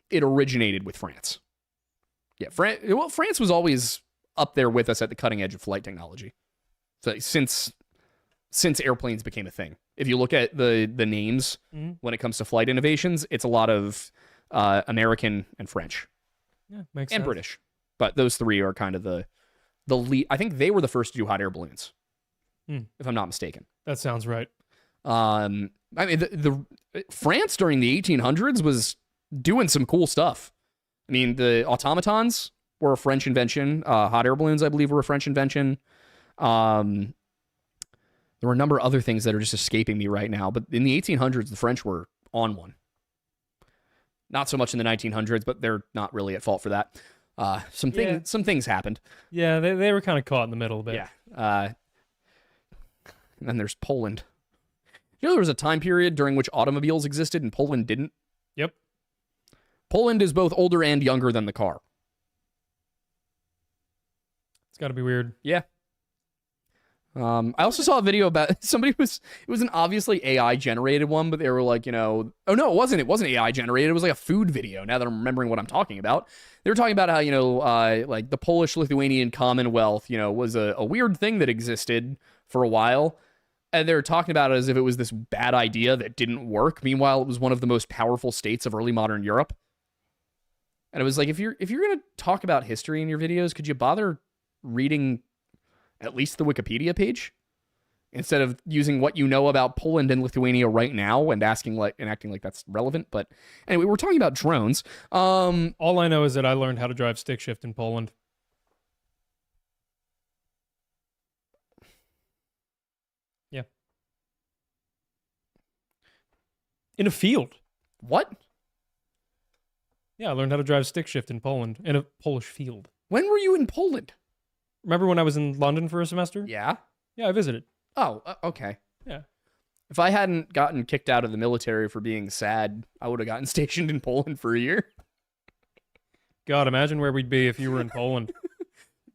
it originated with France. Yeah, France was always up there with us at the cutting edge of flight technology. So since airplanes became a thing. If you look at the names when it comes to flight innovations, it's a lot of American and French. Yeah, makes sense. And British. But those three are kind of the lead. I think they were the first to do hot air balloons, if I'm not mistaken. That sounds right. I mean, the France during the 1800s was doing some cool stuff. I mean, the automatons were a French invention. Hot air balloons, I believe, were a French invention. There were a number of other things that are just escaping me right now. But in the 1800s, the French were on one. Not so much in the 1900s, but they're not really at fault for that. Some things happened. Yeah, they were kind of caught in the middle a bit. Yeah. And then there's Poland. You know, there was a time period during which automobiles existed and Poland didn't? Yep. Poland is both older and younger than the car. It's got to be weird. Yeah. I also saw a video about it was an obviously AI generated one, but they were like, oh no, it wasn't AI generated. It was like a food video. Now that I'm remembering what I'm talking about, they were talking about how, like the Polish-Lithuanian Commonwealth, was a weird thing that existed for a while. And they were talking about it as if it was this bad idea that didn't work. Meanwhile, it was one of the most powerful states of early modern Europe. And it was like, if you're going to talk about history in your videos, could you bother reading at least the Wikipedia page instead of using what you know about Poland and Lithuania right now and acting like that's relevant? But anyway, we're talking about drones. All I know is that I learned how to drive stick shift in Poland. Yeah. In a field. What? Yeah, I learned how to drive stick shift in Poland in a Polish field. When were you in Poland? Remember when I was in London for a semester? Yeah. Yeah, I visited. Oh, okay. Yeah. If I hadn't gotten kicked out of the military for being sad, I would have gotten stationed in Poland for a year. God, imagine where we'd be if you were in Poland.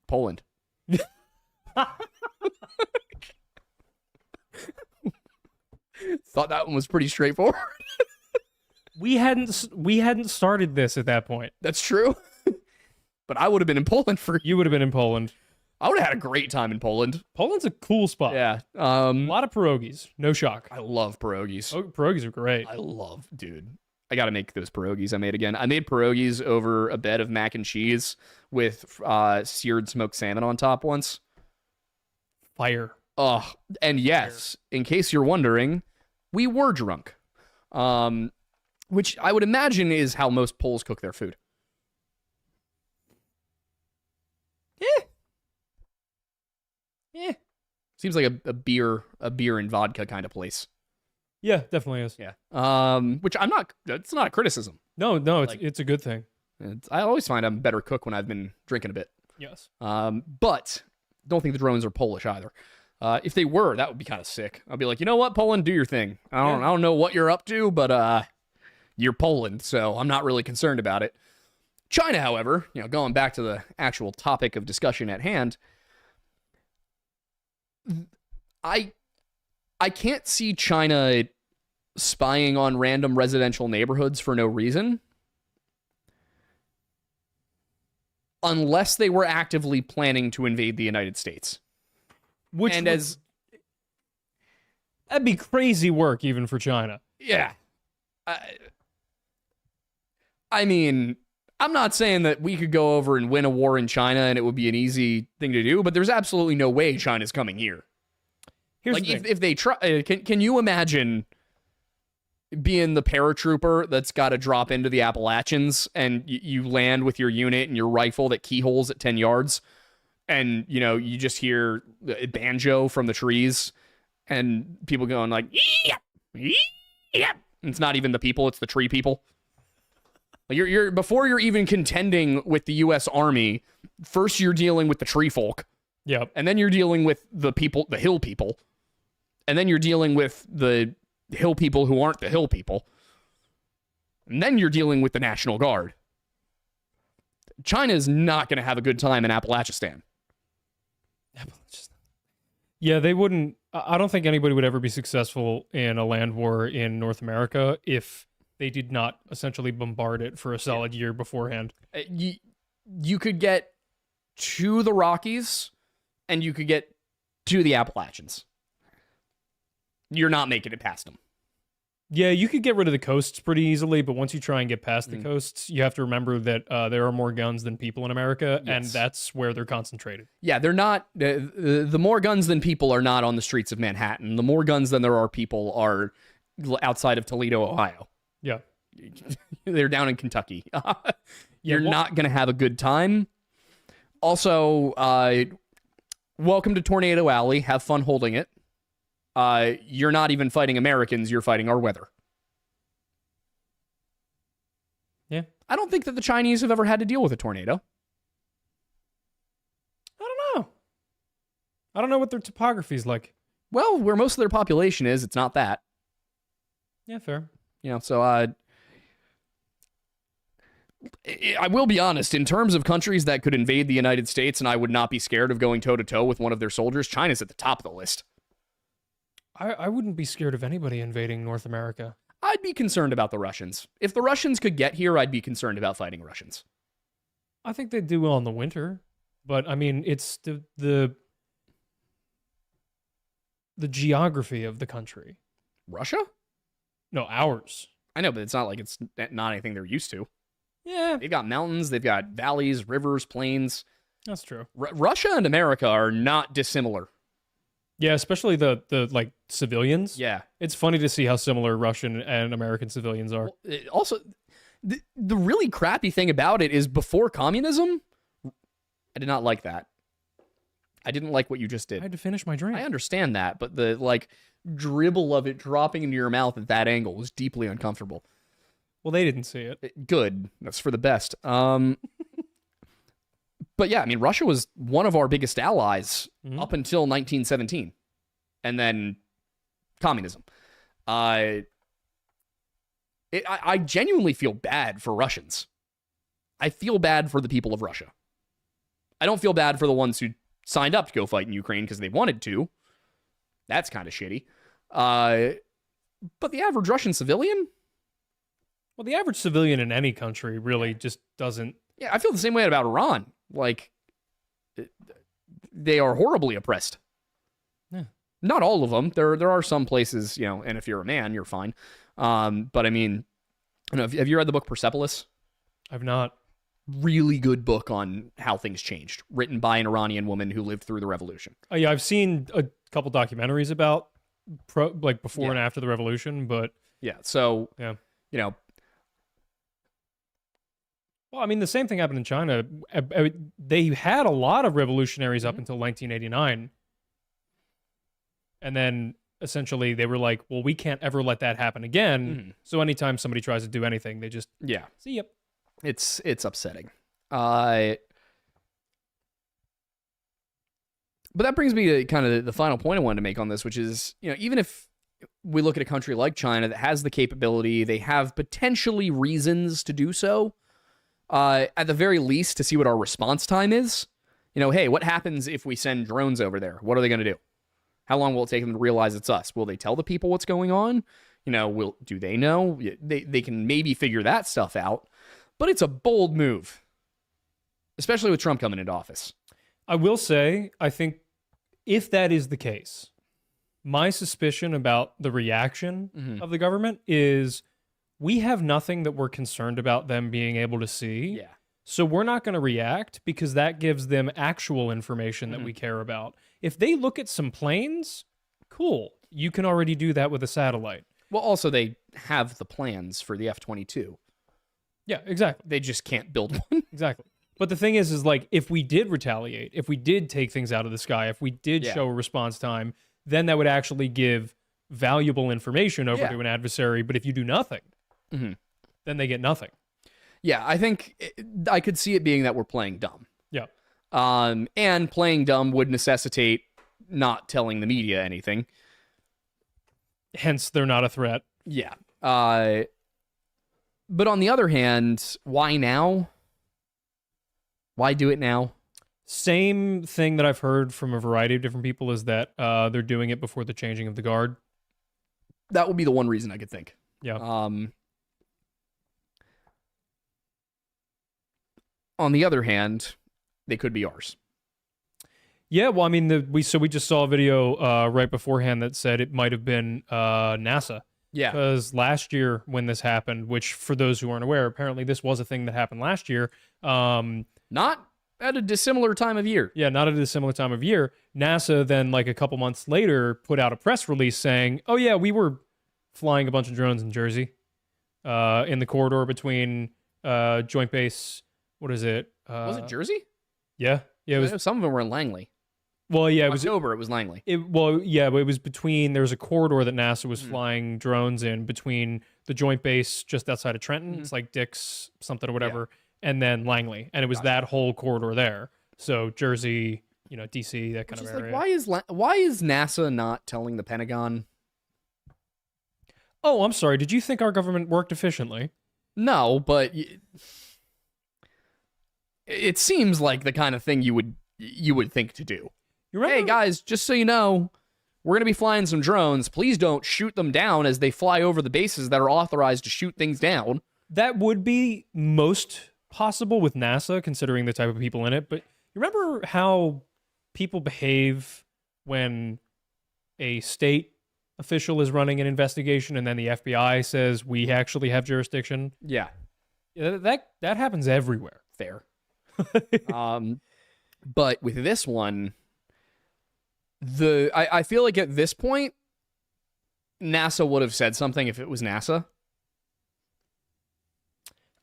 Poland. Thought that one was pretty straightforward. We hadn't started this at that point. That's true. But I would have been in Poland for... You would have been in Poland. I would have had a great time in Poland. Poland's a cool spot. Yeah. A lot of pierogies. No shock. I love pierogies. Oh, pierogies are great. Dude. I got to make those pierogies I made again. I made pierogies over a bed of mac and cheese with seared smoked salmon on top once. Fire. Oh, and yes, in case you're wondering, we were drunk. Which I would imagine is how most Poles cook their food. Yeah. Seems like a beer and vodka kind of place. Yeah, definitely is. Yeah. Which it's not a criticism. No, it's a good thing. I always find I'm a better cook when I've been drinking a bit. Yes. But don't think the drones are Polish either. If they were, that would be kind of sick. I'd be like, you know what, Poland, do your thing. I don't know what you're up to, but you're Poland, so I'm not really concerned about it. China, however, going back to the actual topic of discussion at hand, I can't see China spying on random residential neighborhoods for no reason. Unless they were actively planning to invade the United States. That'd be crazy work even for China. Yeah. I mean, I'm not saying that we could go over and win a war in China and it would be an easy thing to do, but there's absolutely no way China's coming here. Here's like the thing. if they try, can you imagine being the paratrooper that's got to drop into the Appalachians and you land with your unit and your rifle that keyholes at 10 yards and you just hear the banjo from the trees and people going like, yep, yep. It's not even the people, it's the tree people. Like you're before you're even contending with the U.S. Army, first you're dealing with the tree folk. Yep. And then you're dealing with the hill people. And then you're dealing with the hill people who aren't the hill people. And then you're dealing with the National Guard. China is not going to have a good time in Appalachistan. Yeah, they wouldn't. I don't think anybody would ever be successful in a land war in North America if they did not essentially bombard it for a solid year beforehand. You could get to the Rockies and you could get to the Appalachians. You're not making it past them. Yeah, you could get rid of the coasts pretty easily, but once you try and get past the coasts, you have to remember that there are more guns than people in America, and that's where they're concentrated. Yeah, they're not... the more guns than people are not on the streets of Manhattan. The more guns than there are people are outside of Toledo, Ohio. Yeah. They're down in Kentucky. You're not going to have a good time. Also, welcome to Tornado Alley. Have fun holding it. You're not even fighting Americans. You're fighting our weather. Yeah. I don't think that the Chinese have ever had to deal with a tornado. I don't know. I don't know what their topography is like. Well, where most of their population is, it's not that. Yeah, fair. So I will be honest, in terms of countries that could invade the United States and I would not be scared of going toe-to-toe with one of their soldiers, China's at the top of the list. I wouldn't be scared of anybody invading North America. I'd be concerned about the Russians. If the Russians could get here, I'd be concerned about fighting Russians. I think they'd do well in the winter, but I mean, it's the geography of the country. Russia? No, ours. I know, but it's not like it's not anything they're used to. Yeah, They've got mountains, they've got valleys, rivers, plains. that's true. Russia and America are not dissimilar. Yeah, especially the like civilians. Yeah. It's funny to see how similar Russian and American civilians are. Also, the really crappy thing about it is before communism, I did not like that. I didn't like what you just I did. had to finish my drink. I understand that, but the dribble of it dropping into your mouth at that angle was deeply uncomfortable. Well, they didn't see it. Good. That's for the best. But yeah, I mean, Russia was one of our biggest allies up until 1917, and then communism. I genuinely feel bad for Russians. I feel bad for the people of Russia. I don't feel bad for the ones who signed up to go fight in Ukraine because they wanted to. That's kind of shitty. But the average Russian civilian? Well, the average civilian in any country really just doesn't. Yeah, I feel the same way about Iran. Like, they are horribly oppressed. Yeah. Not all of them. There are some places, and if you're a man, you're fine. But I mean, have you read the book Persepolis? I've not. Really good book on how things changed, written by an Iranian woman who lived through the revolution. Oh, yeah, I've seen a couple documentaries about before and after the revolution, but yeah, so yeah, well, I mean, the same thing happened in China. They had a lot of revolutionaries up until 1989, and then essentially they were like, "Well, we can't ever let that happen again." So anytime somebody tries to do anything, they just see ya. It's upsetting. But that brings me to kind of the final point I wanted to make on this, which is, even if we look at a country like China that has the capability, they have potentially reasons to do so, at the very least to see what our response time is. Hey, what happens if we send drones over there? What are they going to do? How long will it take them to realize it's us? Will they tell the people what's going on? Do they know? They can maybe figure that stuff out. But it's a bold move, especially with Trump coming into office. I will say, I think if that is the case, my suspicion about the reaction of the government is we have nothing that we're concerned about them being able to see. Yeah. So we're not going to react because that gives them actual information that we care about. If they look at some planes, cool. You can already do that with a satellite. Well, also, they have the plans for the F-22. Yeah, exactly. They just can't build one. Exactly. But the thing is like, if we did retaliate, if we did take things out of the sky, if we did show a response time, then that would actually give valuable information over to an adversary. But if you do nothing, then they get nothing. Yeah, I think I could see it being that we're playing dumb. Yeah. And playing dumb would necessitate not telling the media anything. Hence, they're not a threat. Yeah. But on the other hand, why now? Why do it now? Same thing that I've heard from a variety of different people is that they're doing it before the changing of the guard. That would be the one reason I could think. Yeah. On the other hand, they could be ours. Yeah, well, I mean, we just saw a video right beforehand that said it might have been NASA. Yeah. Because last year when this happened, which for those who aren't aware, apparently this was a thing that happened last year. Not at a dissimilar time of year. Yeah, not at a dissimilar time of year. NASA then, like a couple months later, put out a press release saying, oh yeah, we were flying a bunch of drones in Jersey in the corridor between Joint Base, what is it? Was it Jersey? Yeah. Yeah, it was. Some of them were in Langley. Well, yeah, it was. October, it was Langley. Well, yeah, but it was between. There was a corridor that NASA was Mm. flying drones in between the Joint Base just outside of Trenton. Mhm. It's like Dick's something or whatever, and then Langley, and it was Gotcha. that whole corridor there. So Jersey, DC, that kind Which of is area. like, why is NASA not telling the Pentagon? Oh, I'm sorry. Did you think our government worked efficiently? No, but it seems like the kind of thing you would think to do. You remember? Hey guys, just so you know, we're going to be flying some drones. Please don't shoot them down as they fly over the bases that are authorized to shoot things down. That would be most possible with NASA, considering the type of people in it. But you remember how people behave when a state official is running an investigation and then the FBI says we actually have jurisdiction? Yeah, That happens everywhere. fair. But with this one, I feel like at this point, NASA would have said something if it was NASA.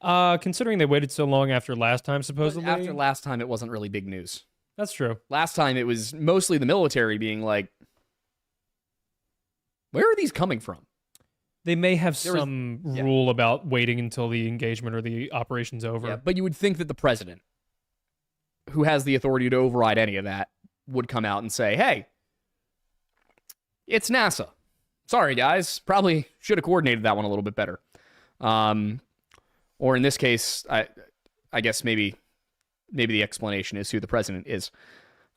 Considering they waited so long after last time, But supposedly. after last time, it wasn't really big news. That's true. Last time, it was mostly the military being like, where are these coming from? They may have There was- some yeah. rule about waiting until the engagement or the operation's over. Yeah, but you would think that the president, who has the authority to override any of that, would come out and say, hey, it's NASA. Sorry, guys. Probably should have coordinated that one a little bit better. Or in this case, I guess maybe the explanation is who the president is,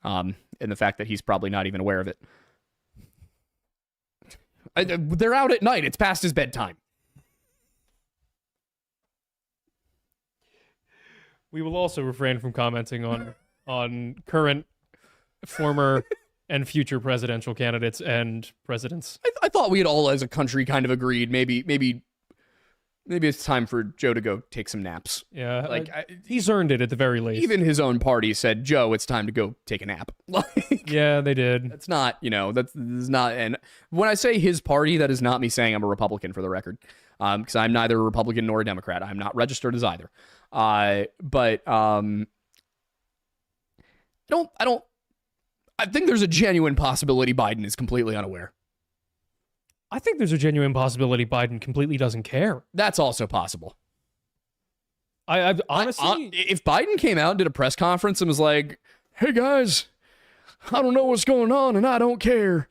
and the fact that he's probably not even aware of it. They're out at night. It's past his bedtime. We will also refrain from commenting on current, former, and future presidential candidates and presidents. I thought we had all, as a country, kind of agreed. Maybe it's time for Joe to go take some naps. Yeah, Like he's earned it at the very least. even his own party said, Joe, it's time to go take a nap. Like, Yeah, they did. that's not, that's not. And when I say his party, that is not me saying I'm a Republican, for the record, because I'm neither a Republican nor a Democrat. I'm not registered as either. But I think there's a genuine possibility Biden is completely unaware. I think there's a genuine possibility Biden completely doesn't care. That's also possible. I honestly, If Biden came out and did a press conference and was like, hey guys, I don't know what's going on and I don't care.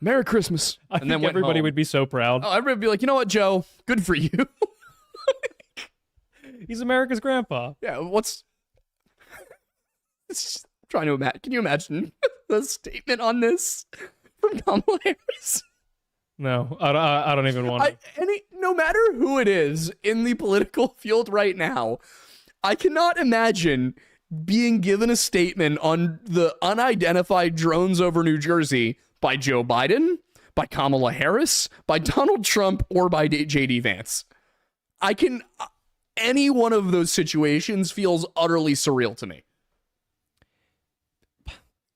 Merry Christmas. I And then think went everybody home. would be so proud. Oh, everybody would be like, you know what, Joe? Good for you. He's America's grandpa. Yeah, what's... It's just trying to imagine. Can you imagine the statement on this from Kamala Harris? No, I don't even want to. No matter who it is in the political field right now, I cannot imagine being given a statement on the unidentified drones over New Jersey by Joe Biden, by Kamala Harris, by Donald Trump, or by J.D. Vance. Any one of those situations feels utterly surreal to me.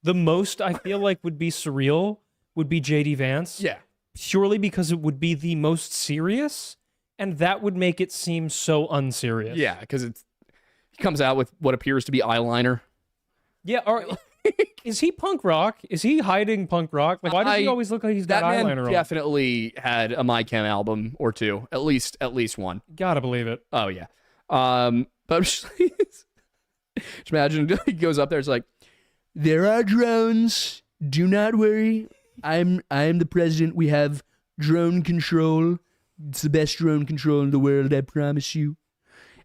The most I feel like would be surreal would be JD Vance. Yeah. Purely because it would be the most serious, and that would make it seem so unserious. Yeah, because he comes out with what appears to be eyeliner. Yeah, or is he punk rock? Is he hiding punk rock? Like, why does he always look like he's got That man eyeliner on? definitely had a My Chem album or two, at least one. Gotta believe it. Oh yeah. But just imagine he goes up there. It's like, there are drones. Do not worry. I am the president. We have drone control. It's the best drone control in the world, I promise you.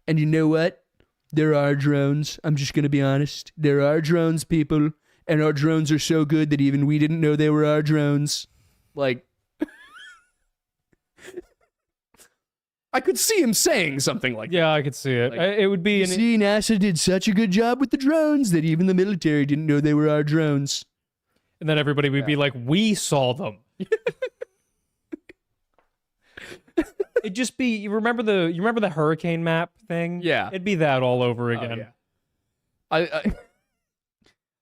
And you know what? There are drones. I'm just going to be honest. There are drones, people. And our drones are so good that even we didn't know they were our drones. Like, I could see him saying something like that. Yeah, I could see it. Like, It would be See, NASA did such a good job with the drones that even the military didn't know they were our drones. and then everybody would be like, "We saw them." It'd just be you remember the hurricane map thing? Yeah. It'd be that all over again. Oh, yeah. I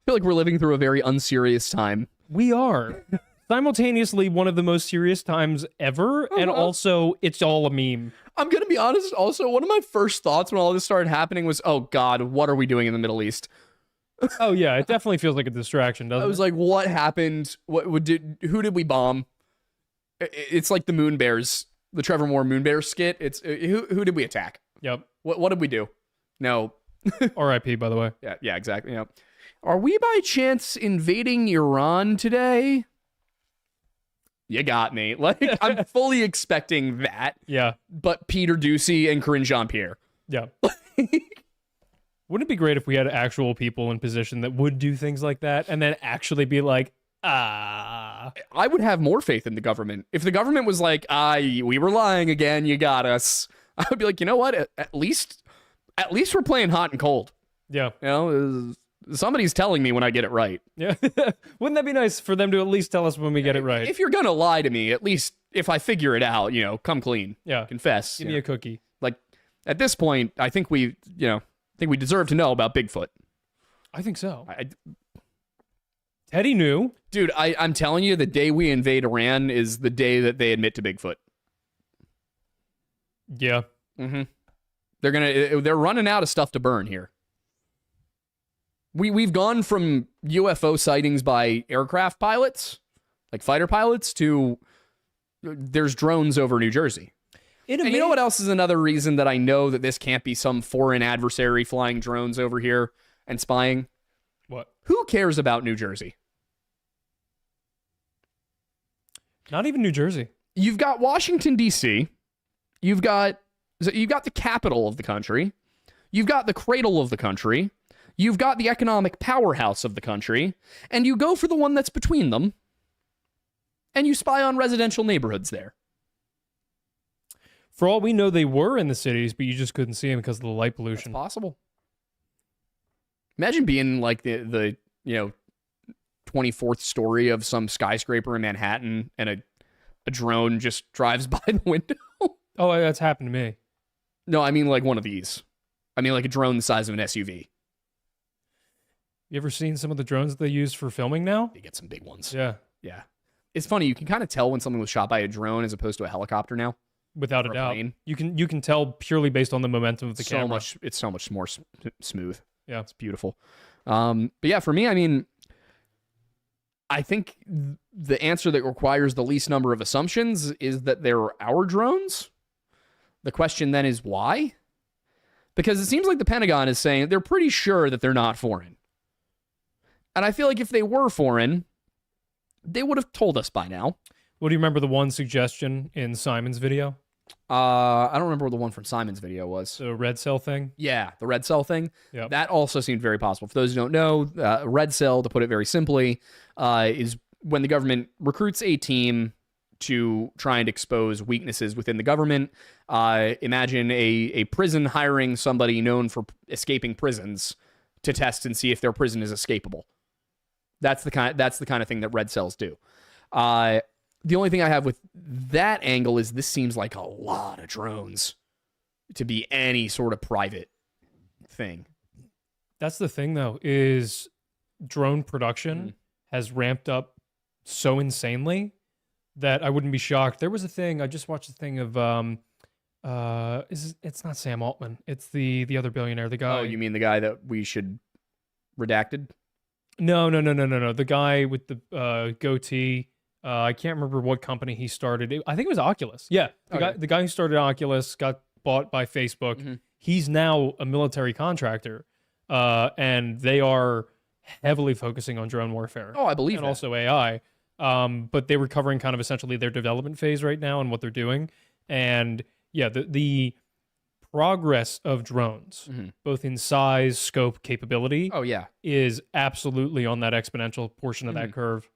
feel like we're living through a very unserious time. We are simultaneously one of the most serious times ever, and also it's all a meme. I'm going to be honest. Also, one of my first thoughts when all this started happening was, oh God, what are we doing in the Middle East? Oh yeah, it definitely feels like a distraction, doesn't I was it? like, what happened? Who did we bomb? It's like the Moon Bears, the Trevor Moore Moon Bears skit. It's who did we attack? Yep. What did we do? No. R.I.P. By the way. Yeah, exactly. Yeah. Are we by chance invading Iran today? You got me. Like, I'm fully expecting that. Yeah. But Peter Ducey and Corinne Jean-Pierre. Yeah. Wouldn't it be great if we had actual people in position that would do things like that and then actually be like, I would have more faith in the government. If the government was like, we were lying again, you got us, I would be like, you know what? At least we're playing hot and cold. Yeah. You know, somebody's telling me when I get it right. Yeah. Wouldn't that be nice for them to at least tell us when we get it right? If you're gonna lie to me, at least if I figure it out, you know, come clean. Yeah. Confess. Give me a cookie. Like, at this point, I think we deserve to know about Bigfoot. I think so. Teddy knew. Dude, I'm telling you, the day we invade Iran is the day that they admit to Bigfoot. Yeah. Mm-hmm. They're running out of stuff to burn here. We've gone from UFO sightings by aircraft pilots, like fighter pilots, to there's drones over New Jersey. And you know what else is another reason that I know that this can't be some foreign adversary flying drones over here and spying? What? Who cares about New Jersey? Not even New Jersey. You've got Washington, D.C. You've got the capital of the country. You've got the cradle of the country. You've got the economic powerhouse of the country. And you go for the one that's between them. And you spy on residential neighborhoods there. For all we know, they were in the cities, but you just couldn't see them because of the light pollution. That's possible. Imagine being like the 24th story of some skyscraper in Manhattan and a drone just drives by the window. Oh, that's happened to me. No, I mean like one of these. I mean like a drone the size of an SUV. You ever seen some of the drones that they use for filming now? They get some big ones. Yeah. Yeah. It's funny. You can kind of tell when something was shot by a drone as opposed to a helicopter now. Without a Or a doubt. plane. You can tell purely based on the momentum of the camera. It's so much more smooth. Yeah. It's beautiful. But yeah, for me, I mean, I think the answer that requires the least number of assumptions is that they're our drones. The question then is why? Because it seems like the Pentagon is saying they're pretty sure that they're not foreign. And I feel like if they were foreign, they would have told us by now. Well, do you remember the one suggestion in Simon's video? I don't remember what the one from Simon's video was. The red cell thing? Yeah, the red cell thing. Yep. That also seemed very possible. For those who don't know, red cell, to put it very simply, is when the government recruits a team to try and expose weaknesses within the government. Imagine a prison hiring somebody known for escaping prisons to test and see if their prison is escapable. That's the kind of thing that red cells do. The only thing I have with that angle is this seems like a lot of drones to be any sort of private thing. That's the thing, though, is drone production has ramped up so insanely that I wouldn't be shocked. There was a thing, I just watched a thing of, it's not Sam Altman. It's the other billionaire, the guy. Oh, you mean the guy that we should redacted? No. The guy with the goatee. I can't remember what company he started. I think it was Oculus. Yeah, the guy who started Oculus got bought by Facebook. Mm-hmm. He's now a military contractor, and they are heavily focusing on drone warfare. Oh, I believe and that. Also AI. But they were covering kind of essentially their development phase right now and what they're doing. And yeah, the progress of drones, both in size, scope, capability, is absolutely on that exponential portion of that curve.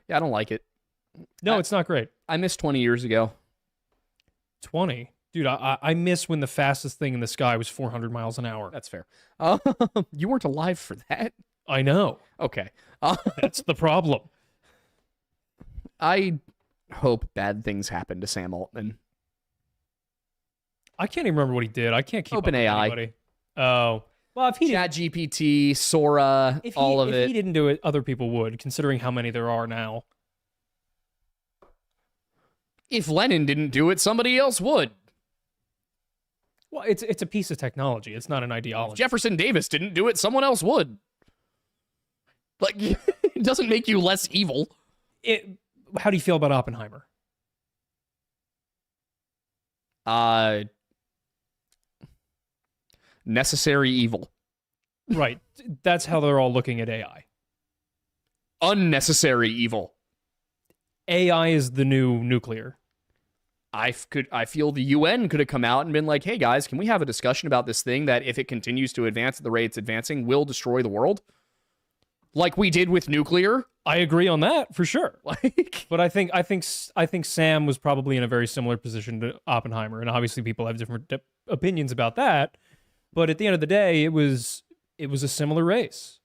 Yeah, I don't like it. No, it's not great. I missed 20 years ago. 20? Dude, I miss when the fastest thing in the sky was 400 miles an hour. That's fair. You weren't alive for that? I know. Okay. That's the problem. I hope bad things happen to Sam Altman. I can't even remember what he did. I can't keep up with OpenAI. anybody. Oh. Well, if he ChatGPT, Sora, all of it. If he didn't do it, other people would, considering how many there are now. If Lenin didn't do it, somebody else would. Well, it's a piece of technology. It's not an ideology. If Jefferson Davis didn't do it, someone else would. Like, it doesn't make you less evil. How do you feel about Oppenheimer? Necessary evil. Right. That's how they're all looking at AI. Unnecessary evil. AI is the new nuclear. I feel the UN could have come out and been like, hey guys, can we have a discussion about this thing that if it continues to advance at the rate it's advancing will destroy the world? Like we did with nuclear. I agree on that for sure. Like, but I think Sam was probably in a very similar position to Oppenheimer, and obviously people have different opinions about that. But at the end of the day, it was a similar race.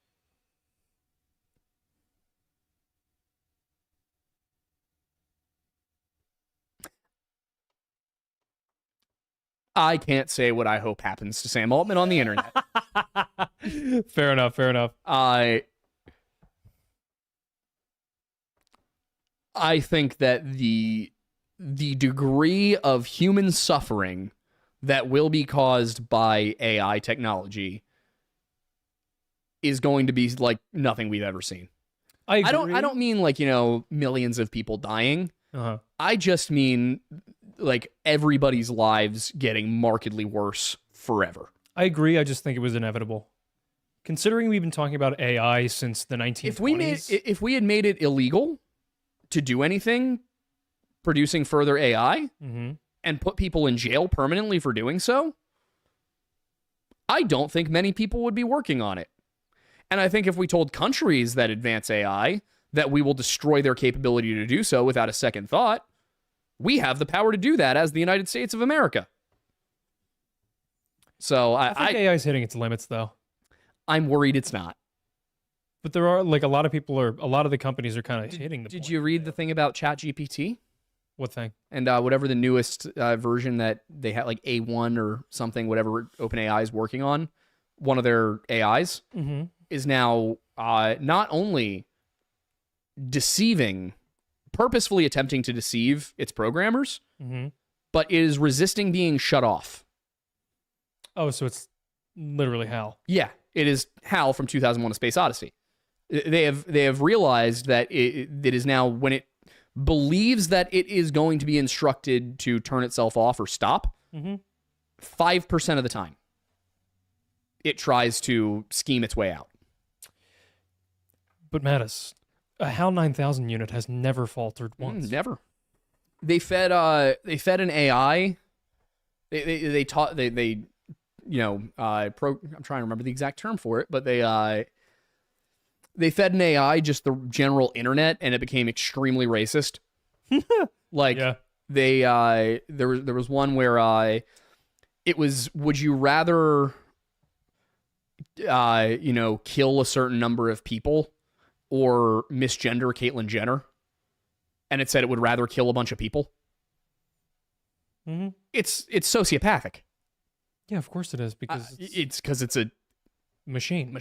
I can't say what I hope happens to Sam Altman on the internet. Fair enough. I think that the degree of human suffering that will be caused by AI technology is going to be like nothing we've ever seen. I agree. I don't mean like, millions of people dying. Uh-huh. I just mean like everybody's lives getting markedly worse forever. I agree. I just think it was inevitable. Considering we've been talking about AI since the 1920s. If we had made it illegal to do anything producing further AI and put people in jail permanently for doing so, I don't think many people would be working on it. And I think if we told countries that advance AI that we will destroy their capability to do so without a second thought, we have the power to do that as the United States of America. So I think AI is hitting its limits, though. I'm worried it's not. But there are, like, a lot of the companies are kind of hitting the point. Did you read the thing about ChatGPT? What thing? And whatever the newest version that they had, like A1 or something, whatever OpenAI is working on, one of their AIs is now not only purposefully attempting to deceive its programmers, but is resisting being shut off. Oh, so it's literally HAL. Yeah, it is HAL from 2001: A Space Odyssey. They have realized that it is now, when it believes that it is going to be instructed to turn itself off or stop, 5% of the time, it tries to scheme its way out. But Mattis, a HAL 9000 unit has never faltered once. Never. They fed an AI. I'm trying to remember the exact term for it, but they fed an AI just the general internet, and it became extremely racist. Like, yeah. There was one where it was, would you rather kill a certain number of people or misgender Caitlyn Jenner? And it said it would rather kill a bunch of people. It's sociopathic. Yeah, of course it is, because it's a machine.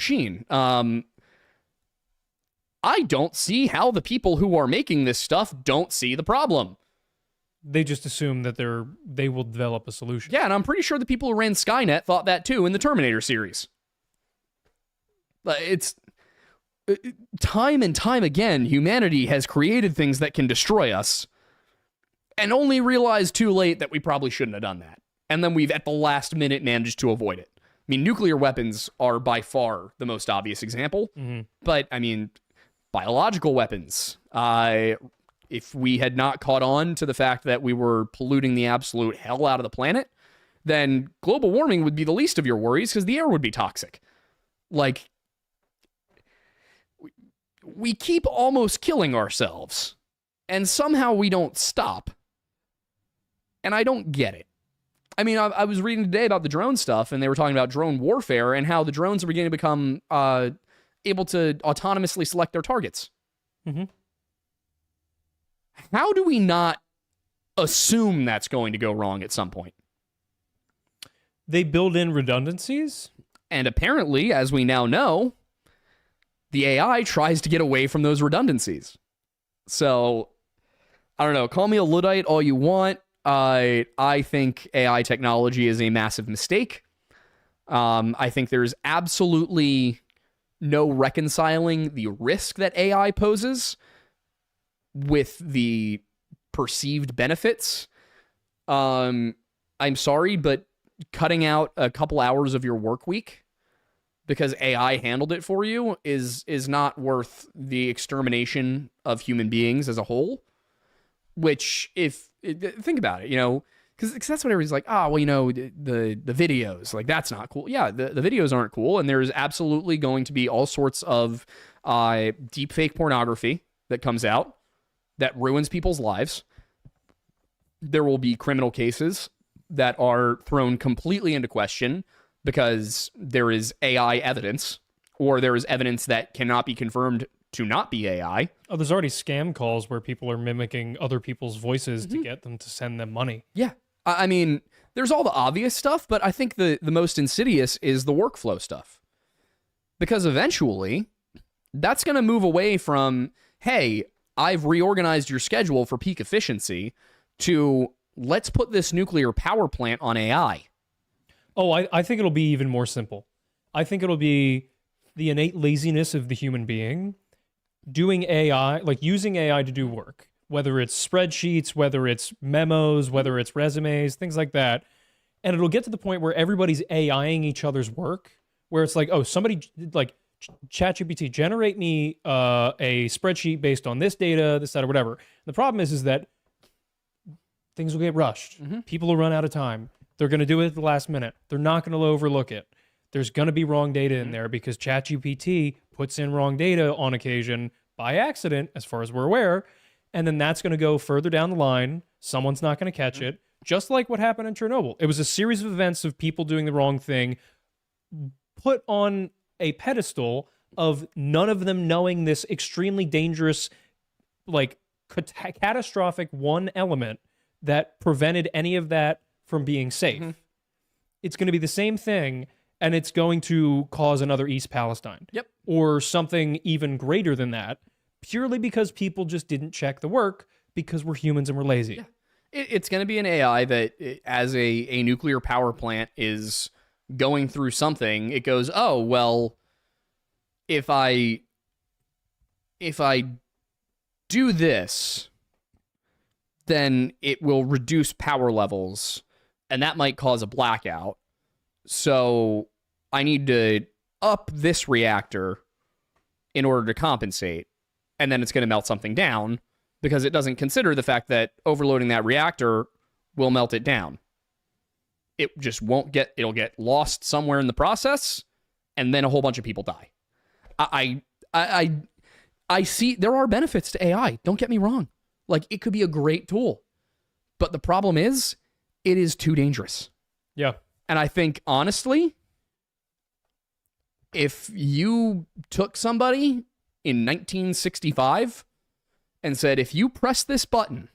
I don't see how the people who are making this stuff don't see the problem. They just assume that they will develop a solution. Yeah, and I'm pretty sure the people who ran Skynet thought that too in the Terminator series. It's time and time again, humanity has created things that can destroy us and only realized too late that we probably shouldn't have done that. And then we've at the last minute managed to avoid it. I mean, nuclear weapons are by far the most obvious example, but I mean, biological weapons. If we had not caught on to the fact that we were polluting the absolute hell out of the planet, then global warming would be the least of your worries because the air would be toxic. Like, we keep almost killing ourselves, and somehow we don't stop. And I don't get it. I mean, I was reading today about the drone stuff, and they were talking about drone warfare and how the drones are beginning to become able to autonomously select their targets. How do we not assume that's going to go wrong at some point? They build in redundancies? And apparently, as we now know, the AI tries to get away from those redundancies. So, I don't know, call me a Luddite all you want. I think AI technology is a massive mistake. I think there's absolutely no reconciling the risk that AI poses with the perceived benefits. I'm sorry, but cutting out a couple hours of your work week because AI handled it for you is not worth the extermination of human beings as a whole. Which, think about it, because that's what everybody's like, the videos, like, that's not cool. Yeah, the videos aren't cool, and there's absolutely going to be all sorts of deep fake pornography that comes out that ruins people's lives. There will be criminal cases that are thrown completely into question because there is AI evidence, or there is evidence that cannot be confirmed to not be AI. Oh, there's already scam calls where people are mimicking other people's voices to get them to send them money. Yeah. I mean, there's all the obvious stuff, but I think the most insidious is the workflow stuff. Because eventually, that's going to move away from, hey, I've reorganized your schedule for peak efficiency, to let's put this nuclear power plant on AI. Oh, I think it'll be even more simple. I think it'll be the innate laziness of the human being doing AI, like using AI to do work, whether it's spreadsheets, whether it's memos, whether it's resumes, things like that. And it'll get to the point where everybody's AIing each other's work, where it's like, oh, somebody like ChatGPT, generate me a spreadsheet based on this data, this, that, or whatever. The problem is that things will get rushed. People will run out of time. They're going to do it at the last minute. They're not going to overlook it. There's going to be wrong data in there because ChatGPT puts in wrong data on occasion by accident, as far as we're aware, and then that's going to go further down the line. Someone's not going to catch it, just like what happened in Chernobyl. It was a series of events of people doing the wrong thing, put on a pedestal of none of them knowing this extremely dangerous, like, catastrophic one element that prevented any of that from being safe. It's going to be the same thing, and it's going to cause another East Palestine. Yep. Or something even greater than that, purely because people just didn't check the work because we're humans and we're lazy. Yeah. It's going to be an AI that, as a nuclear power plant is going through something, it goes, oh, well, if I do this, then it will reduce power levels, and that might cause a blackout. So I need to up this reactor in order to compensate. And then it's going to melt something down because it doesn't consider the fact that overloading that reactor will melt it down. It just won't it'll get lost somewhere in the process, and then a whole bunch of people die. I see there are benefits to AI. Don't get me wrong. Like, it could be a great tool. But the problem is, it is too dangerous. Yeah. And I think, honestly, if you took somebody in 1965 and said, if you press this button,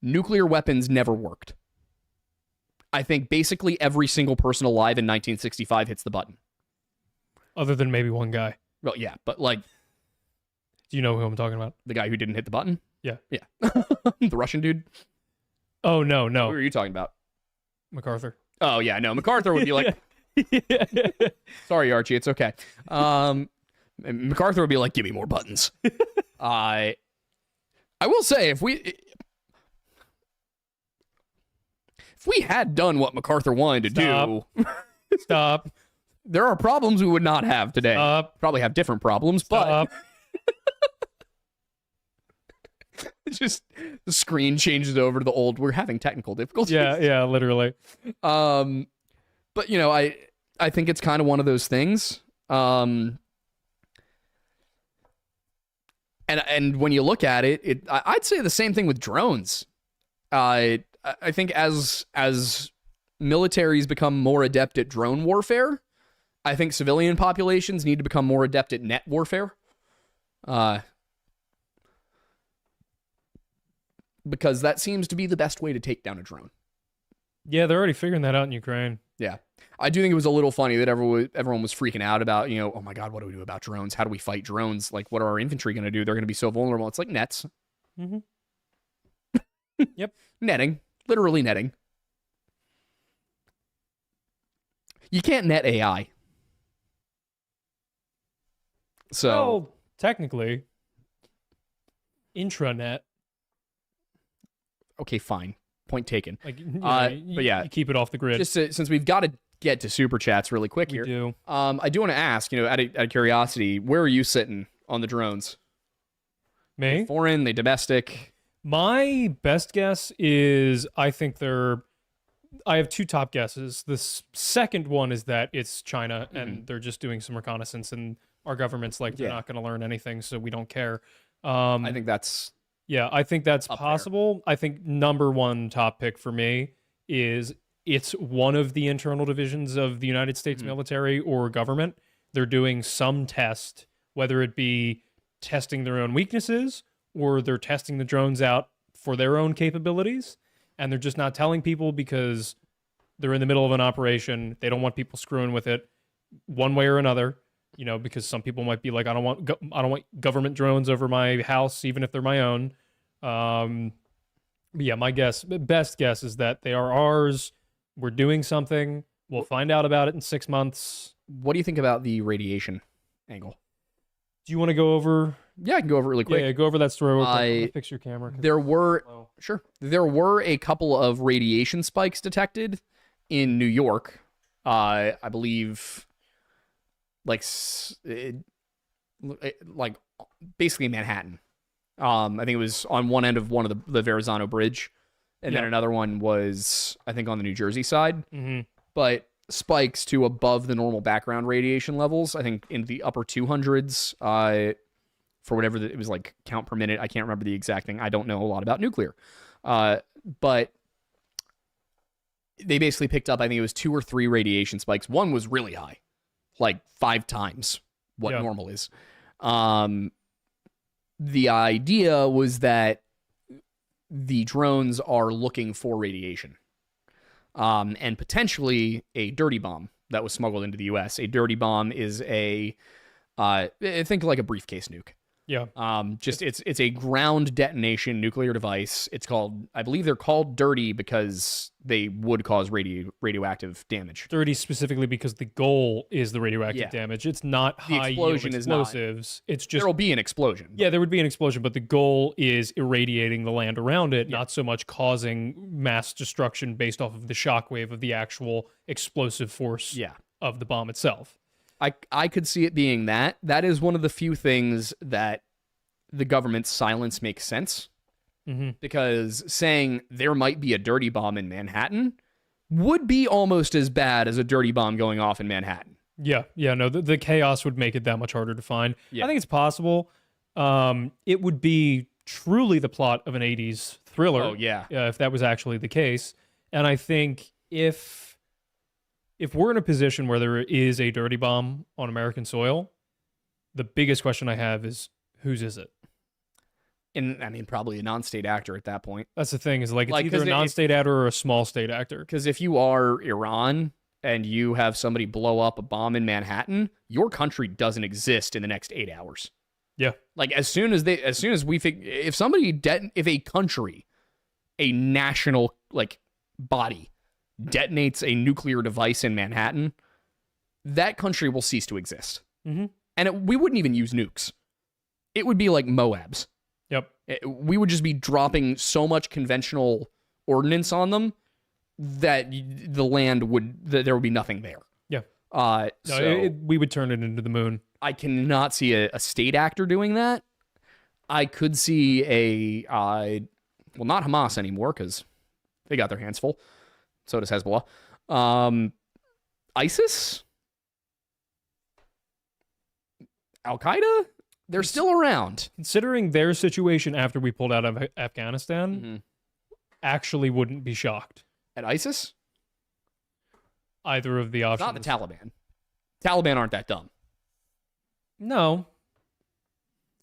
nuclear weapons never worked, I think basically every single person alive in 1965 hits the button. Other than maybe one guy. Well, yeah, but like... Do you know who I'm talking about? The guy who didn't hit the button? Yeah. Yeah. The Russian dude? Oh, no. Who are you talking about? MacArthur. Oh, yeah, no. MacArthur would be like... Sorry, Archie, it's okay. MacArthur would be like, give me more buttons. I will say, if we had done what MacArthur wanted to do... Stop. There are problems we would not have today. Probably have different problems, but... It's just the screen changes over to the old, we're having technical difficulties. Yeah, literally. But I think it's kind of one of those things. And when you look at it, I'd say the same thing with drones. I think as militaries become more adept at drone warfare, I think civilian populations need to become more adept at net warfare. Because that seems to be the best way to take down a drone. Yeah, they're already figuring that out in Ukraine. Yeah. I do think it was a little funny that everyone was freaking out about, oh my God, what do we do about drones? How do we fight drones? Like, what are our infantry going to do? They're going to be so vulnerable. It's like nets. Yep. Netting. Literally netting. You can't net AI. So Well, technically, intranet. okay, fine. Point taken. Like, but yeah, you keep it off the grid. just since we've got to get to super chats really quick we here, do. I do want to ask, out of curiosity, where are you sitting on the drones? Me? Foreign, they domestic? My best guess is I think I have two top guesses. The second one is that it's China and they're just doing some reconnaissance, and our government's like, they're not going to learn anything, so we don't care. I think that's Yeah, I think that's up possible. I think number one top pick for me is it's one of the internal divisions of the United States military or government. They're doing some test, whether it be testing their own weaknesses or they're testing the drones out for their own capabilities. And they're just not telling people because they're in the middle of an operation. They don't want people screwing with it one way or another. Because some people might be like, I don't want government drones over my house, even if they're my own. But yeah, my best guess is that they are ours. We're doing something. We'll find out about it in 6 months. What do you think about the radiation angle? Do you want to go over? Yeah, I can go over it really quick. Yeah, go over that story real quick. I'm gonna fix your camera. There were a couple of radiation spikes detected in New York. I believe, like basically Manhattan. I think it was on one end of one of the Verrazano Bridge, and then another one was, I think, on the New Jersey side. Mm-hmm. But spikes to above the normal background radiation levels, I think in the upper 200s, for whatever it was, like count per minute. I can't remember the exact thing. I don't know a lot about nuclear. But they basically picked up, I think it was 2 or 3 radiation spikes. One was really high, like 5 times what normal is. The idea was that the drones are looking for radiation, and potentially a dirty bomb that was smuggled into the U.S. A dirty bomb is think like a briefcase nuke. Yeah. It's a ground detonation nuclear device. I believe they're called dirty because they would cause radioactive damage. Dirty specifically because the goal is the radioactive damage. It's not high yield explosives. It's just there'll be an explosion. Yeah, there would be an explosion, but the goal is irradiating the land around it, not so much causing mass destruction based off of the shockwave of the actual explosive force of the bomb itself. I could see it being that. That is one of the few things that the government's silence makes sense. Mm-hmm. Because saying there might be a dirty bomb in Manhattan would be almost as bad as a dirty bomb going off in Manhattan. Yeah, no, the chaos would make it that much harder to find. Yeah. I think it's possible. It would be truly the plot of an 80s thriller. Oh, yeah. If that was actually the case. And I think if we're in a position where there is a dirty bomb on American soil, the biggest question I have is, whose is it? And I mean, probably a non-state actor at that point. That's the thing, is it's either a non-state actor or a small state actor. Because if you are Iran and you have somebody blow up a bomb in Manhattan, your country doesn't exist in the next 8 hours. Yeah. Like if a country, a national body detonates a nuclear device in Manhattan, that country will cease to exist. Mm-hmm. And we wouldn't even use nukes. It would be like Moabs. Yep. We would just be dropping so much conventional ordnance on them that there would be nothing there. Yeah. We would turn it into the moon. I cannot see a state actor doing that. I could see not Hamas anymore because they got their hands full. So does Hezbollah. ISIS? Al-Qaeda? They're still around. Considering their situation after we pulled out of Afghanistan, actually wouldn't be shocked. At ISIS? Either of the options. Not the Taliban. Taliban aren't that dumb. No.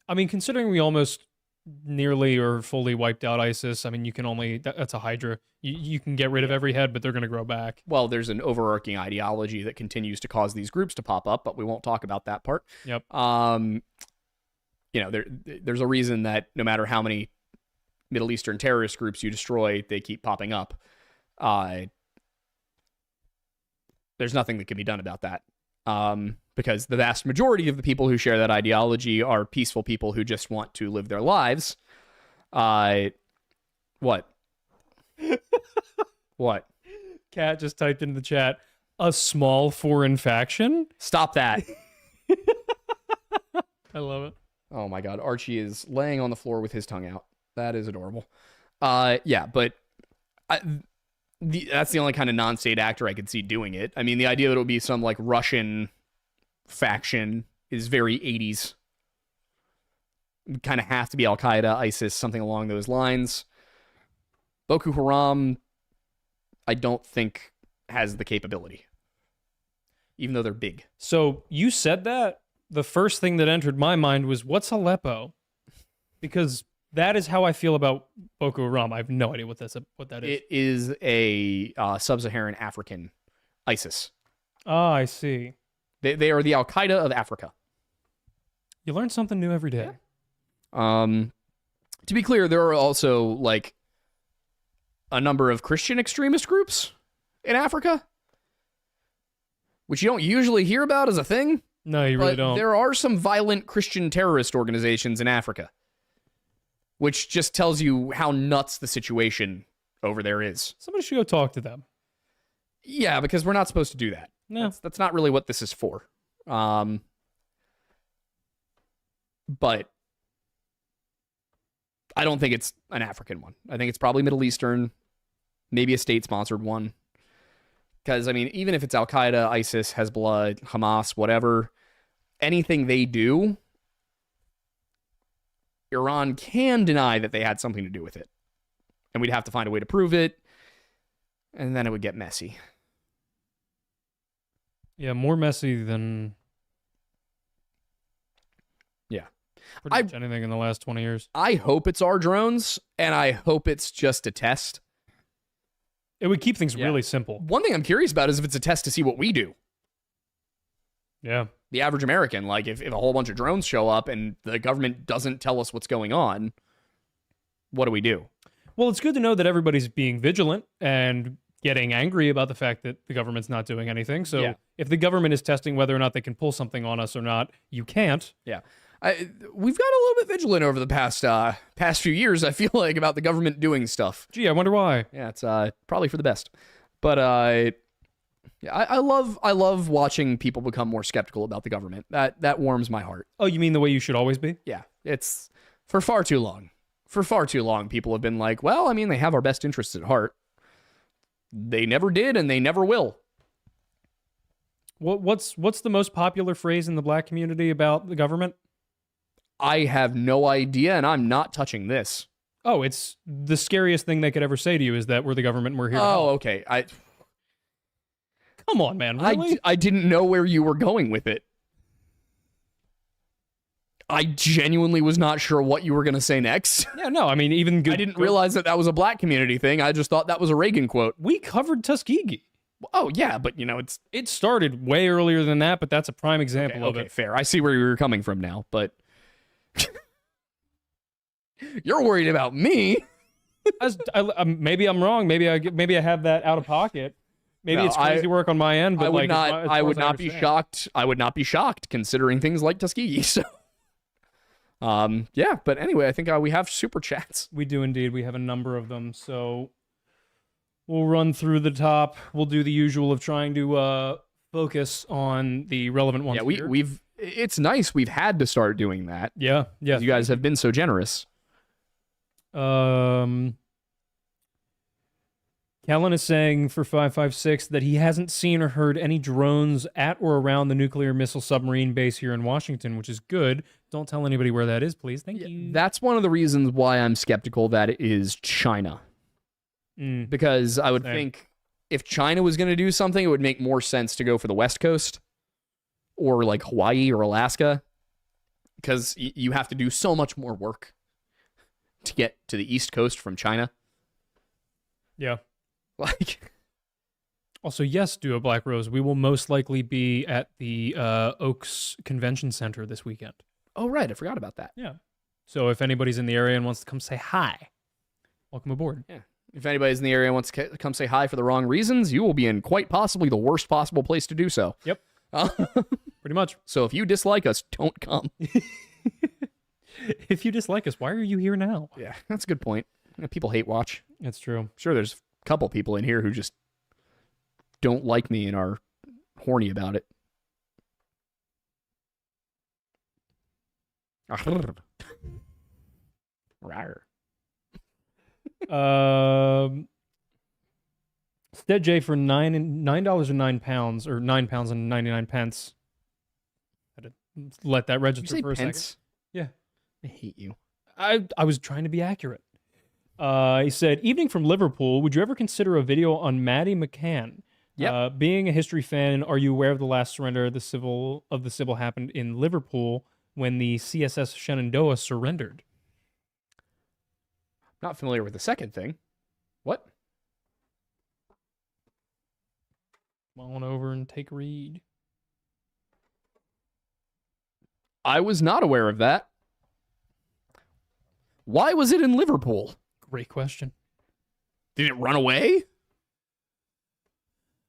I mean, considering we almost nearly or fully wiped out ISIS, I mean, that's a Hydra. You can get rid of every head, but they're going to grow back. Well, there's an overarching ideology that continues to cause these groups to pop up, but we won't talk about that part. Yep. There's a reason that no matter how many Middle Eastern terrorist groups you destroy, they keep popping up. There's nothing that can be done about that. because the vast majority of the people who share that ideology are peaceful people who just want to live their lives. What? What? Kat just typed into the chat, a small foreign faction? Stop that. I love it. Oh my God. Archie is laying on the floor with his tongue out. That is adorable. Yeah, but that's the only kind of non-state actor I could see doing it. I mean, the idea that it would be some like Russian faction is very 80s. Kind of have to be Al-Qaeda, ISIS, something along those lines. Boko Haram, I don't think has the capability, even though they're big. So you said that. The first thing that entered my mind was, what's Aleppo? Because that is how I feel about Boko Haram. I have no idea what that is. It is a sub-Saharan African ISIS. Ah, I see. They are the Al-Qaeda of Africa. You learn something new every day. Yeah. To be clear, there are also like a number of Christian extremist groups in Africa, which you don't usually hear about as a thing. No, you really don't. There are some violent Christian terrorist organizations in Africa, which just tells you how nuts the situation over there is. Somebody should go talk to them. Yeah, because we're not supposed to do that. No. That's not really what this is for. But I don't think it's an African one. I think it's probably Middle Eastern, maybe a state-sponsored one. Because, I mean, even if it's Al-Qaeda, ISIS, Hezbollah, Hamas, whatever, anything they do, Iran can deny that they had something to do with it. And we'd have to find a way to prove it, and then it would get messy. Yeah, more messy than pretty much anything in the last 20 years. I hope it's our drones, and I hope it's just a test. It would keep things really simple. One thing I'm curious about is if it's a test to see what we do. Yeah. The average American, like if a whole bunch of drones show up and the government doesn't tell us what's going on, what do we do? Well, it's good to know that everybody's being vigilant and getting angry about the fact that the government's not doing anything. So if the government is testing whether or not they can pull something on us or not, you can't. Yeah. We've got a little bit vigilant over the past few years, I feel like, about the government doing stuff. Gee, I wonder why. Yeah, it's probably for the best. But yeah, I love watching people become more skeptical about the government. That warms my heart. Oh, you mean the way you should always be? Yeah, it's for far too long. For far too long, people have been like, well, I mean, they have our best interests at heart. They never did, and they never will. What's the most popular phrase in the black community about the government? I have no idea, and I'm not touching this. Oh, it's the scariest thing they could ever say to you is that we're the government and we're here to help. Oh, okay. Come on, man. Really? I didn't know where you were going with it. I genuinely was not sure what you were going to say next. Yeah, no, I mean, even good. I didn't realize that was a black community thing. I just thought that was a Reagan quote. We covered Tuskegee. Oh, yeah, but, you know, it started way earlier than that, but that's a prime example of it. Okay, fair. I see where you're coming from now, but you're worried about me. Maybe I'm wrong. Maybe I have that out of pocket. Maybe it's crazy work on my end. But I would not be shocked. I would not be shocked considering things like Tuskegee. So, yeah. But anyway, I think we have super chats. We do indeed. We have a number of them. So we'll run through the top. We'll do the usual of trying to focus on the relevant ones. Yeah, we've. It's nice. We've had to start doing that. Yeah. You guys have been so generous. Kellen is saying for 556 that he hasn't seen or heard any drones at or around the nuclear missile submarine base here in Washington, which is good. Don't tell anybody where that is, please. Thank you. That's one of the reasons why I'm skeptical that it is China. Because I would think if China was going to do something, it would make more sense to go for the West Coast or like Hawaii or Alaska, because you have to do so much more work to get to the East Coast from China. Yeah. Like, also, yes, Duo Black Rose, we will most likely be at the Oaks Convention Center this weekend. Oh, right. I forgot about that. Yeah. So if anybody's in the area and wants to come say hi, welcome aboard. Yeah. If anybody's in the area and wants to come say hi for the wrong reasons, you will be in quite possibly the worst possible place to do so. Yep. Pretty much. So if you dislike us, don't come. If you dislike us, why are you here now? Yeah, that's a good point. People hate watch. That's true. Sure, there's a couple people in here who just don't like me and are horny about it. Rawr. Stead J for $9.09 or £9.99. Had to let that Did you register say for a pence? second. Yeah. I hate you. I was trying to be accurate. He said, evening from Liverpool. Would you ever consider a video on Maddie McCann? Yep. Being a history fan, are you aware of the last surrender of the civil happened in Liverpool when the CSS Shenandoah surrendered? Not familiar with the second thing. What? Come on over and take a read. I was not aware of that. Why was it in Liverpool? Great question. Did it run away?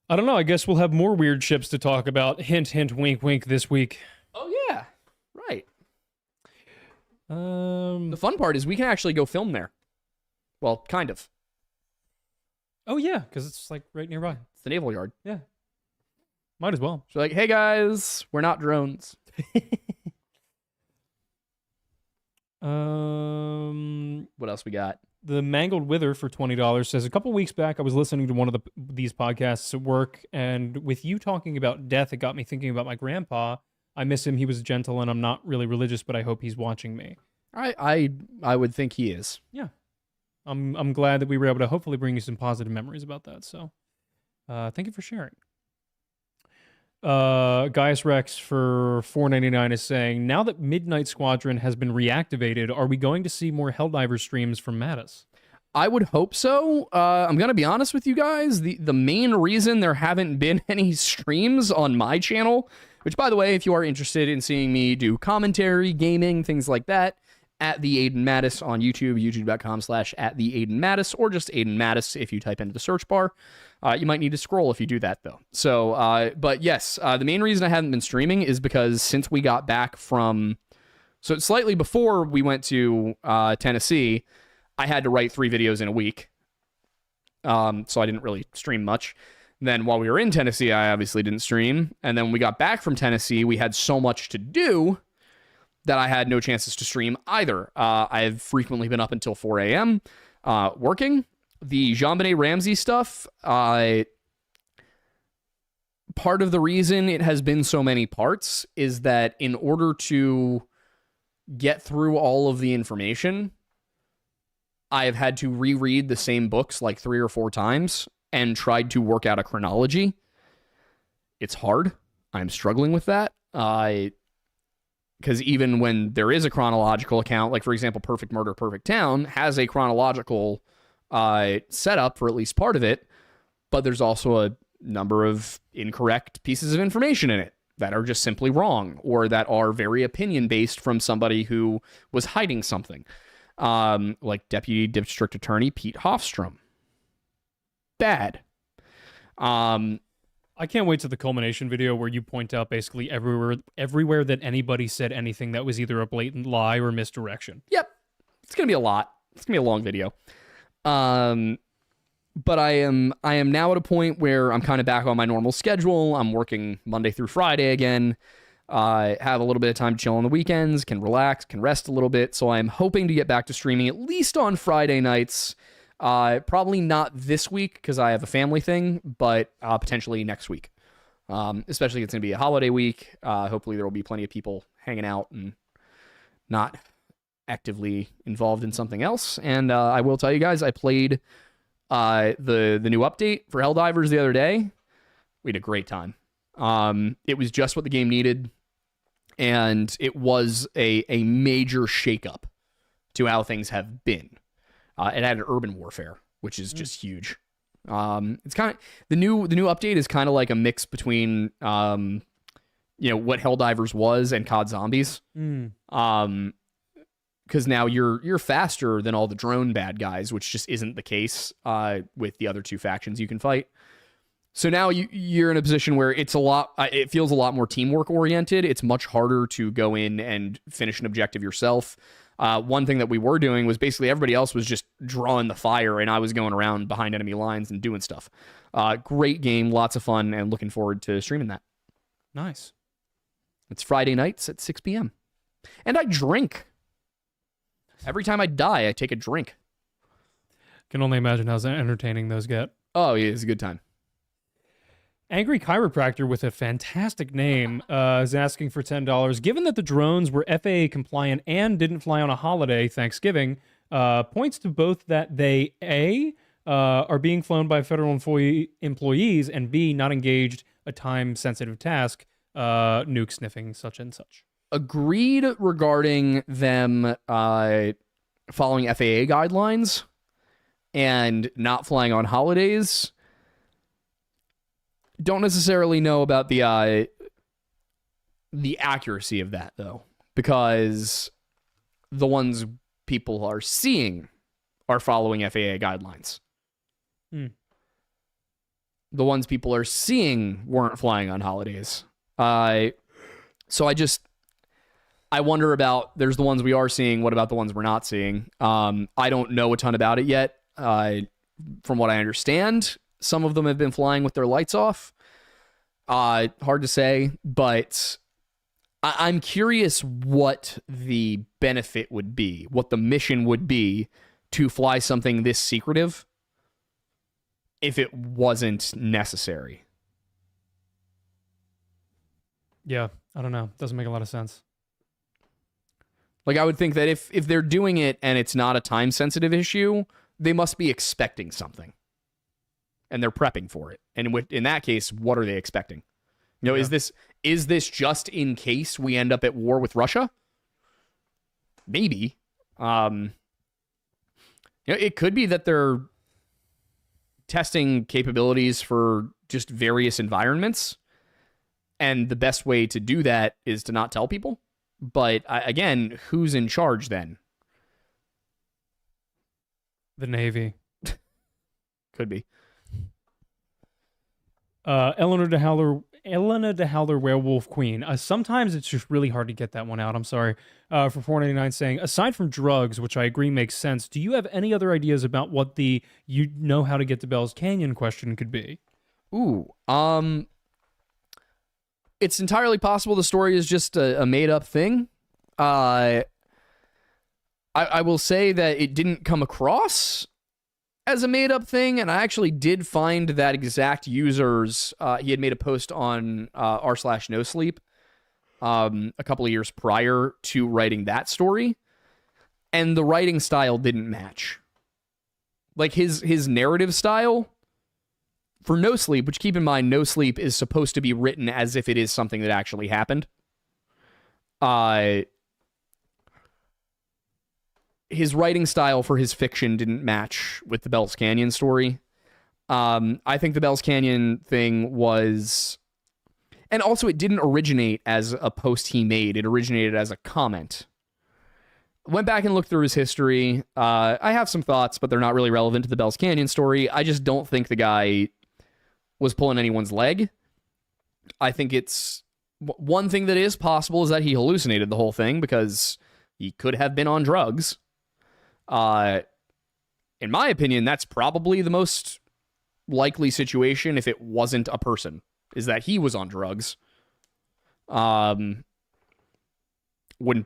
I don't know. I guess we'll have more weird ships to talk about. Hint, hint, wink, wink this week. Oh, yeah. Right. The The fun part is we can actually go film there. Well, kind of. Oh, yeah, because it's like right nearby. It's the Naval Yard. Yeah. Might as well. So like, hey guys, we're not drones. What else we got? The Mangled Wither for $20 says, a couple weeks back, I was listening to one of these podcasts at work, and with you talking about death, it got me thinking about my grandpa. I miss him. He was gentle, and I'm not really religious, but I hope he's watching me. I would think he is. Yeah. I'm glad that we were able to hopefully bring you some positive memories about that. So thank you for sharing. Gaius Rex for $4.99 is saying, now that Midnight Squadron has been reactivated, are we going to see more Helldiver streams from Mattis? I would hope so. I'm going to be honest with you guys. The main reason there haven't been any streams on my channel, which, by the way, if you are interested in seeing me do commentary, gaming, things like that, at the Aiden Mattis on YouTube, youtube.com/@the-Aiden-Mattis, or just Aiden Mattis if you type into the search bar. You might need to scroll if you do that, though. So, but yes, the main reason I haven't been streaming is because since we got back from... So slightly before we went to Tennessee, I had to write 3 videos in a week. So I didn't really stream much. Then while we were in Tennessee, I obviously didn't stream. And then when we got back from Tennessee, we had so much to do that I had no chances to stream either. I've frequently been up until 4 a.m. Working. The JonBenet Ramsey stuff, part of the reason it has been so many parts is that in order to get through all of the information, I have had to reread the same books like 3 or 4 times and tried to work out a chronology. It's hard. I'm struggling with that. Because even when there is a chronological account, like for example, Perfect Murder, Perfect Town has a chronological setup for at least part of it, but there's also a number of incorrect pieces of information in it that are just simply wrong or that are very opinion based from somebody who was hiding something. Like Deputy District Attorney Pete Hofstrom. Bad. I can't wait to the culmination video where you point out basically everywhere that anybody said anything that was either a blatant lie or misdirection. Yep. It's going to be a lot. It's going to be a long video. But I am now at a point where I'm kind of back on my normal schedule. I'm working Monday through Friday again. I have a little bit of time to chill on the weekends, can relax, can rest a little bit. So I'm hoping to get back to streaming at least on Friday nights. Probably not this week because I have a family thing, but potentially next week. Especially it's going to be a holiday week. Hopefully there will be plenty of people hanging out and not actively involved in something else. And I will tell you guys, I played the new update for Helldivers the other day. We had a great time. It was just what the game needed, and it was a major shakeup to how things have been. It added urban warfare, which is just huge. It's kind of the new update is kind of like a mix between what Helldivers was and COD Zombies. Because now you're faster than all the drone bad guys, which just isn't the case with the other 2 factions you can fight. So now you're in a position where it feels a lot more teamwork oriented. It's much harder to go in and finish an objective yourself. One thing that we were doing was basically everybody else was just drawing the fire, and I was going around behind enemy lines and doing stuff. Great game, lots of fun, and looking forward to streaming that. Nice. It's Friday nights at 6 p.m. And I drink. Every time I die, I take a drink. Can only imagine how entertaining those get. Oh, yeah, it's a good time. Angry Chiropractor with a fantastic name is asking for $10. Given that the drones were FAA compliant and didn't fly on a holiday, Thanksgiving, points to both that they, A, are being flown by federal employees, and B, not engaged a time-sensitive task, nuke sniffing such and such. Agreed regarding them following FAA guidelines and not flying on holidays. Don't necessarily know about the accuracy of that, though, because the ones people are seeing are following FAA guidelines. The ones people are seeing weren't flying on holidays. So I wonder about, there's the ones we are seeing, what about the ones we're not seeing? I don't know a ton about it yet. From what I understand, some of them have been flying with their lights off. Hard to say, but I'm curious what the benefit would be, what the mission would be to fly something this secretive if it wasn't necessary. Yeah, I don't know. Doesn't make a lot of sense. Like, I would think that if they're doing it and it's not a time-sensitive issue, they must be expecting something. And they're prepping for it. And in that case, what are they expecting? You know, Yeah. is this just in case we end up at war with Russia? Maybe. It could be that they're testing capabilities for just various environments. And the best way to do that is to not tell people. But again, who's in charge then? The Navy. Could be. Eleanor DeHowler, Werewolf Queen. Sometimes it's just really hard to get that one out. I'm sorry. For $4.99 saying, aside from drugs, which I agree makes sense, do you have any other ideas about what the you know how to get to Bell's Canyon question could be? Ooh, it's entirely possible the story is just a made-up thing. I will say that it didn't come across as a made-up thing, and I actually did find that exact user's... he had made a post on r/nosleep a couple of years prior to writing that story, and the writing style didn't match. Like, his narrative style... For No Sleep, which keep in mind, No Sleep is supposed to be written as if it is something that actually happened. His writing style for his fiction didn't match with the Bell's Canyon story. I think the Bell's Canyon thing was... And also, it didn't originate as a post he made. It originated as a comment. Went back and looked through his history. I have some thoughts, but they're not really relevant to the Bell's Canyon story. I just don't think the guy was pulling anyone's leg. I think it's... One thing that is possible is that he hallucinated the whole thing because he could have been on drugs. In my opinion, that's probably the most likely situation if it wasn't a person, is that he was on drugs. Wouldn't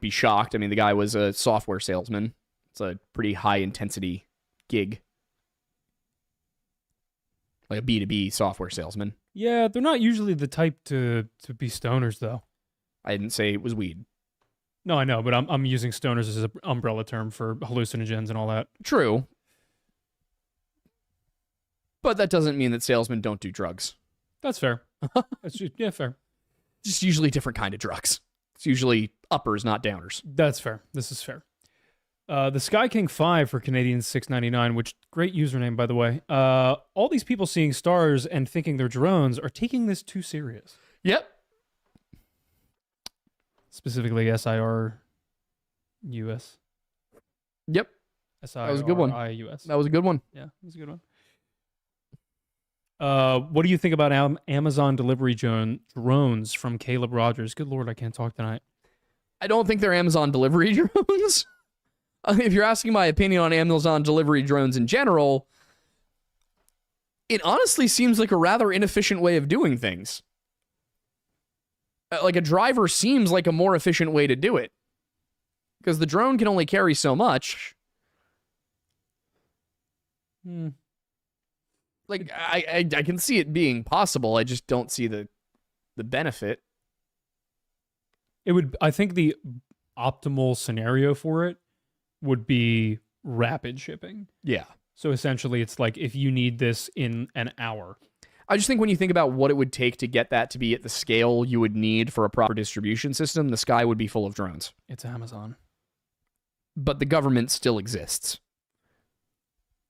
be shocked. I mean, the guy was a software salesman. It's a pretty high-intensity gig. Like a B2B software salesman. Yeah, they're not usually the type to be stoners, though. I didn't say it was weed. No, I know, but I'm using stoners as an umbrella term for hallucinogens and all that. True. But that doesn't mean that salesmen don't do drugs. That's fair. Yeah, fair. Just usually different kind of drugs. It's usually uppers, not downers. That's fair. This is fair. The Sky King 5 for Canadian $6.99, which great username, by the way. All these people seeing stars and thinking they're drones are taking this too serious. Yep. Specifically SIRUS. Yep. SIRIUS. That was a good one. That was a good one. Yeah, that was a good one. What do you think about Amazon delivery drones from Caleb Rogers? Good Lord, I can't talk tonight. I don't think they're Amazon delivery drones. If you're asking my opinion on Amazon delivery drones in general, it honestly seems like a rather inefficient way of doing things. Like a driver seems like a more efficient way to do it. Because the drone can only carry so much. Like, I can see it being possible. I just don't see the benefit. I think the optimal scenario for it would be rapid shipping. Yeah. So essentially, it's like if you need this in an hour. I just think when you think about what it would take to get that to be at the scale you would need for a proper distribution system, the sky would be full of drones. It's Amazon. But the government still exists.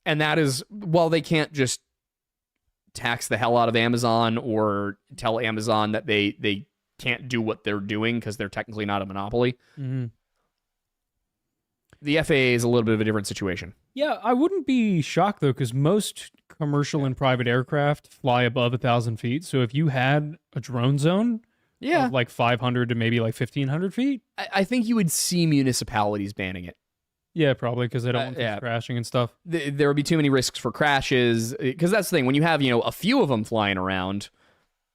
And that is, while they can't just tax the hell out of Amazon or tell Amazon that they can't do what they're doing because they're technically not a monopoly. Mm-hmm. The FAA is a little bit of a different situation. Yeah, I wouldn't be shocked, though, because most commercial and private aircraft fly above 1,000 feet. So if you had a drone zone of like 500 to maybe like 1,500 feet. I think you would see municipalities banning it. Yeah, probably, because they don't want things crashing and stuff. There would be too many risks for crashes, because that's the thing. When you have, a few of them flying around,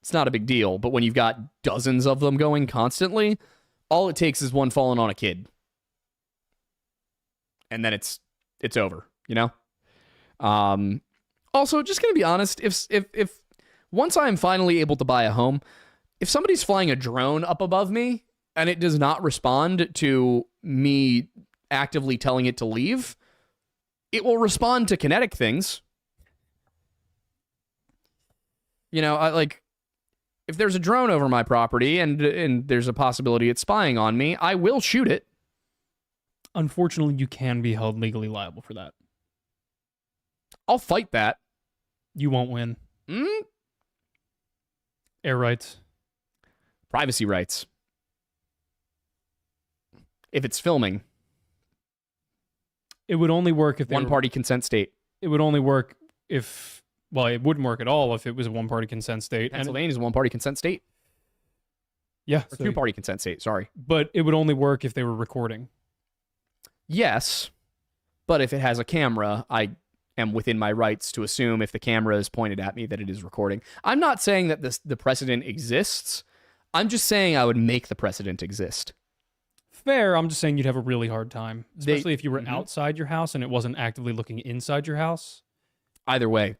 it's not a big deal. But when you've got dozens of them going constantly, all it takes is one falling on a kid. And then it's over, Also, just going to be honest, if once I am finally able to buy a home, if somebody's flying a drone up above me and it does not respond to me actively telling it to leave, it will respond to kinetic things. If there's a drone over my property and there's a possibility it's spying on me, I will shoot it. Unfortunately, you can be held legally liable for that. I'll fight that. You won't win. Air rights. Privacy rights. If it's filming. It would only work if one-party consent state. It would only work if... Well, it wouldn't work at all if it was a one-party consent state. Pennsylvania is a one-party consent state. Yeah. Or two-party consent state, sorry. But it would only work if they were recording. Yes, but if it has a camera, I am within my rights to assume if the camera is pointed at me that it is recording. I'm not saying that the precedent exists. I'm just saying I would make the precedent exist. Fair. I'm just saying you'd have a really hard time, especially if you were outside your house and it wasn't actively looking inside your house. Either way.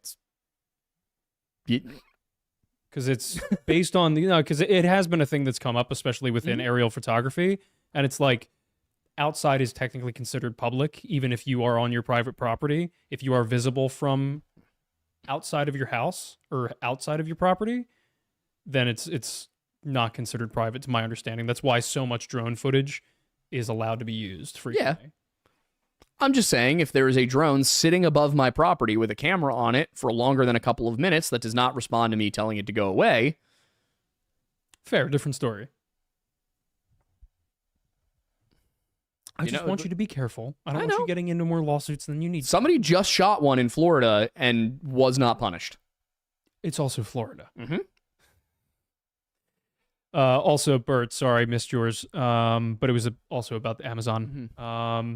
Because it's based on, because it has been a thing that's come up, especially within aerial photography. And it's like, outside is technically considered public, even if you are on your private property. If you are visible from outside of your house or outside of your property, then it's not considered private, to my understanding. That's why so much drone footage is allowed to be used frequently. Yeah. I'm just saying, if there is a drone sitting above my property with a camera on it for longer than a couple of minutes that does not respond to me telling it to go away. Fair, different story. I just want you to be careful. I don't want you getting into more lawsuits than you need. Somebody just shot one in Florida and was not punished. It's also Florida. Mm-hmm. Also, Bert, sorry, I missed yours. But it was also about the Amazon. Mm-hmm.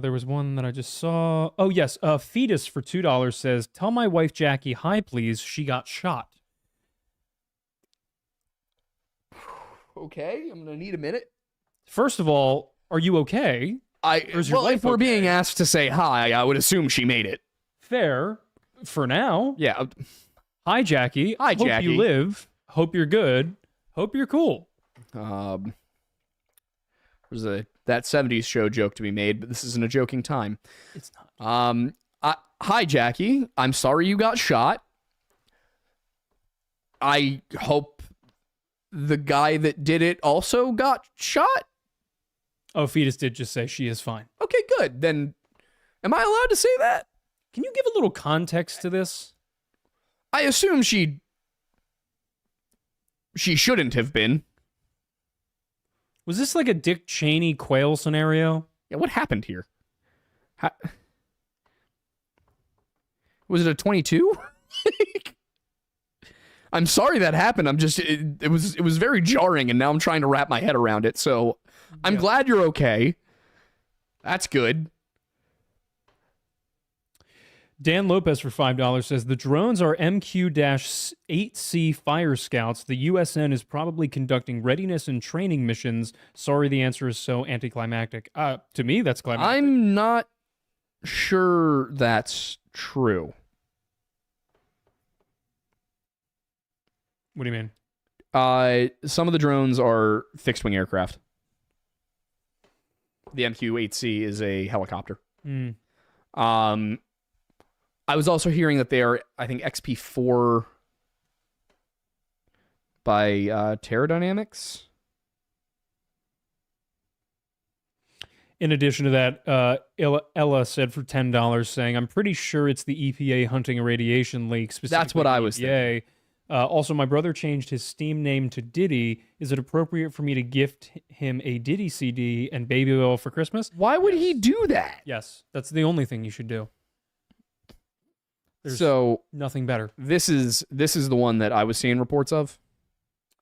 There was one that I just saw. Oh, yes. Fetus for $2 says, tell my wife Jackie hi, please. She got shot. Okay, I'm gonna need a minute. First of all, are you okay? If we're being asked to say hi, I would assume she made it. Fair. For now. Yeah. Hi, Jackie. Hi, Hope Jackie. you live. Hope you're good. Hope you're cool. There's that 70s show joke to be made, but this isn't a joking time. It's not. Hi, Jackie. I'm sorry you got shot. I hope the guy that did it also got shot. Oh, Fetus did just say she is fine. Okay, good. Then am I allowed to say that? Can you give a little context to this? I assume she shouldn't have been. Was this like a Dick Cheney Quayle scenario? Yeah, what happened here? Was it a 22? I'm sorry that happened. It was very jarring, and now I'm trying to wrap my head around it. So I'm glad you're okay. That's good. Dan Lopez for $5 says the drones are MQ-8C fire scouts. The USN is probably conducting readiness and training missions. Sorry, the answer is so anticlimactic. To me, that's climactic. I'm not sure that's true. What do you mean? Some of the drones are fixed-wing aircraft. The MQ-8C is a helicopter. I was also hearing that they are, I think, XP4 by Terradynamics. In addition to that, Ella said for $10, saying, I'm pretty sure it's the EPA hunting a radiation leak. That's what I was thinking. Also, my brother changed his Steam name to Diddy. Is it appropriate for me to gift him a Diddy CD and baby oil for Christmas? Why would he do that? Yes, that's the only thing you should do. There's nothing better. This is the one that I was seeing reports of.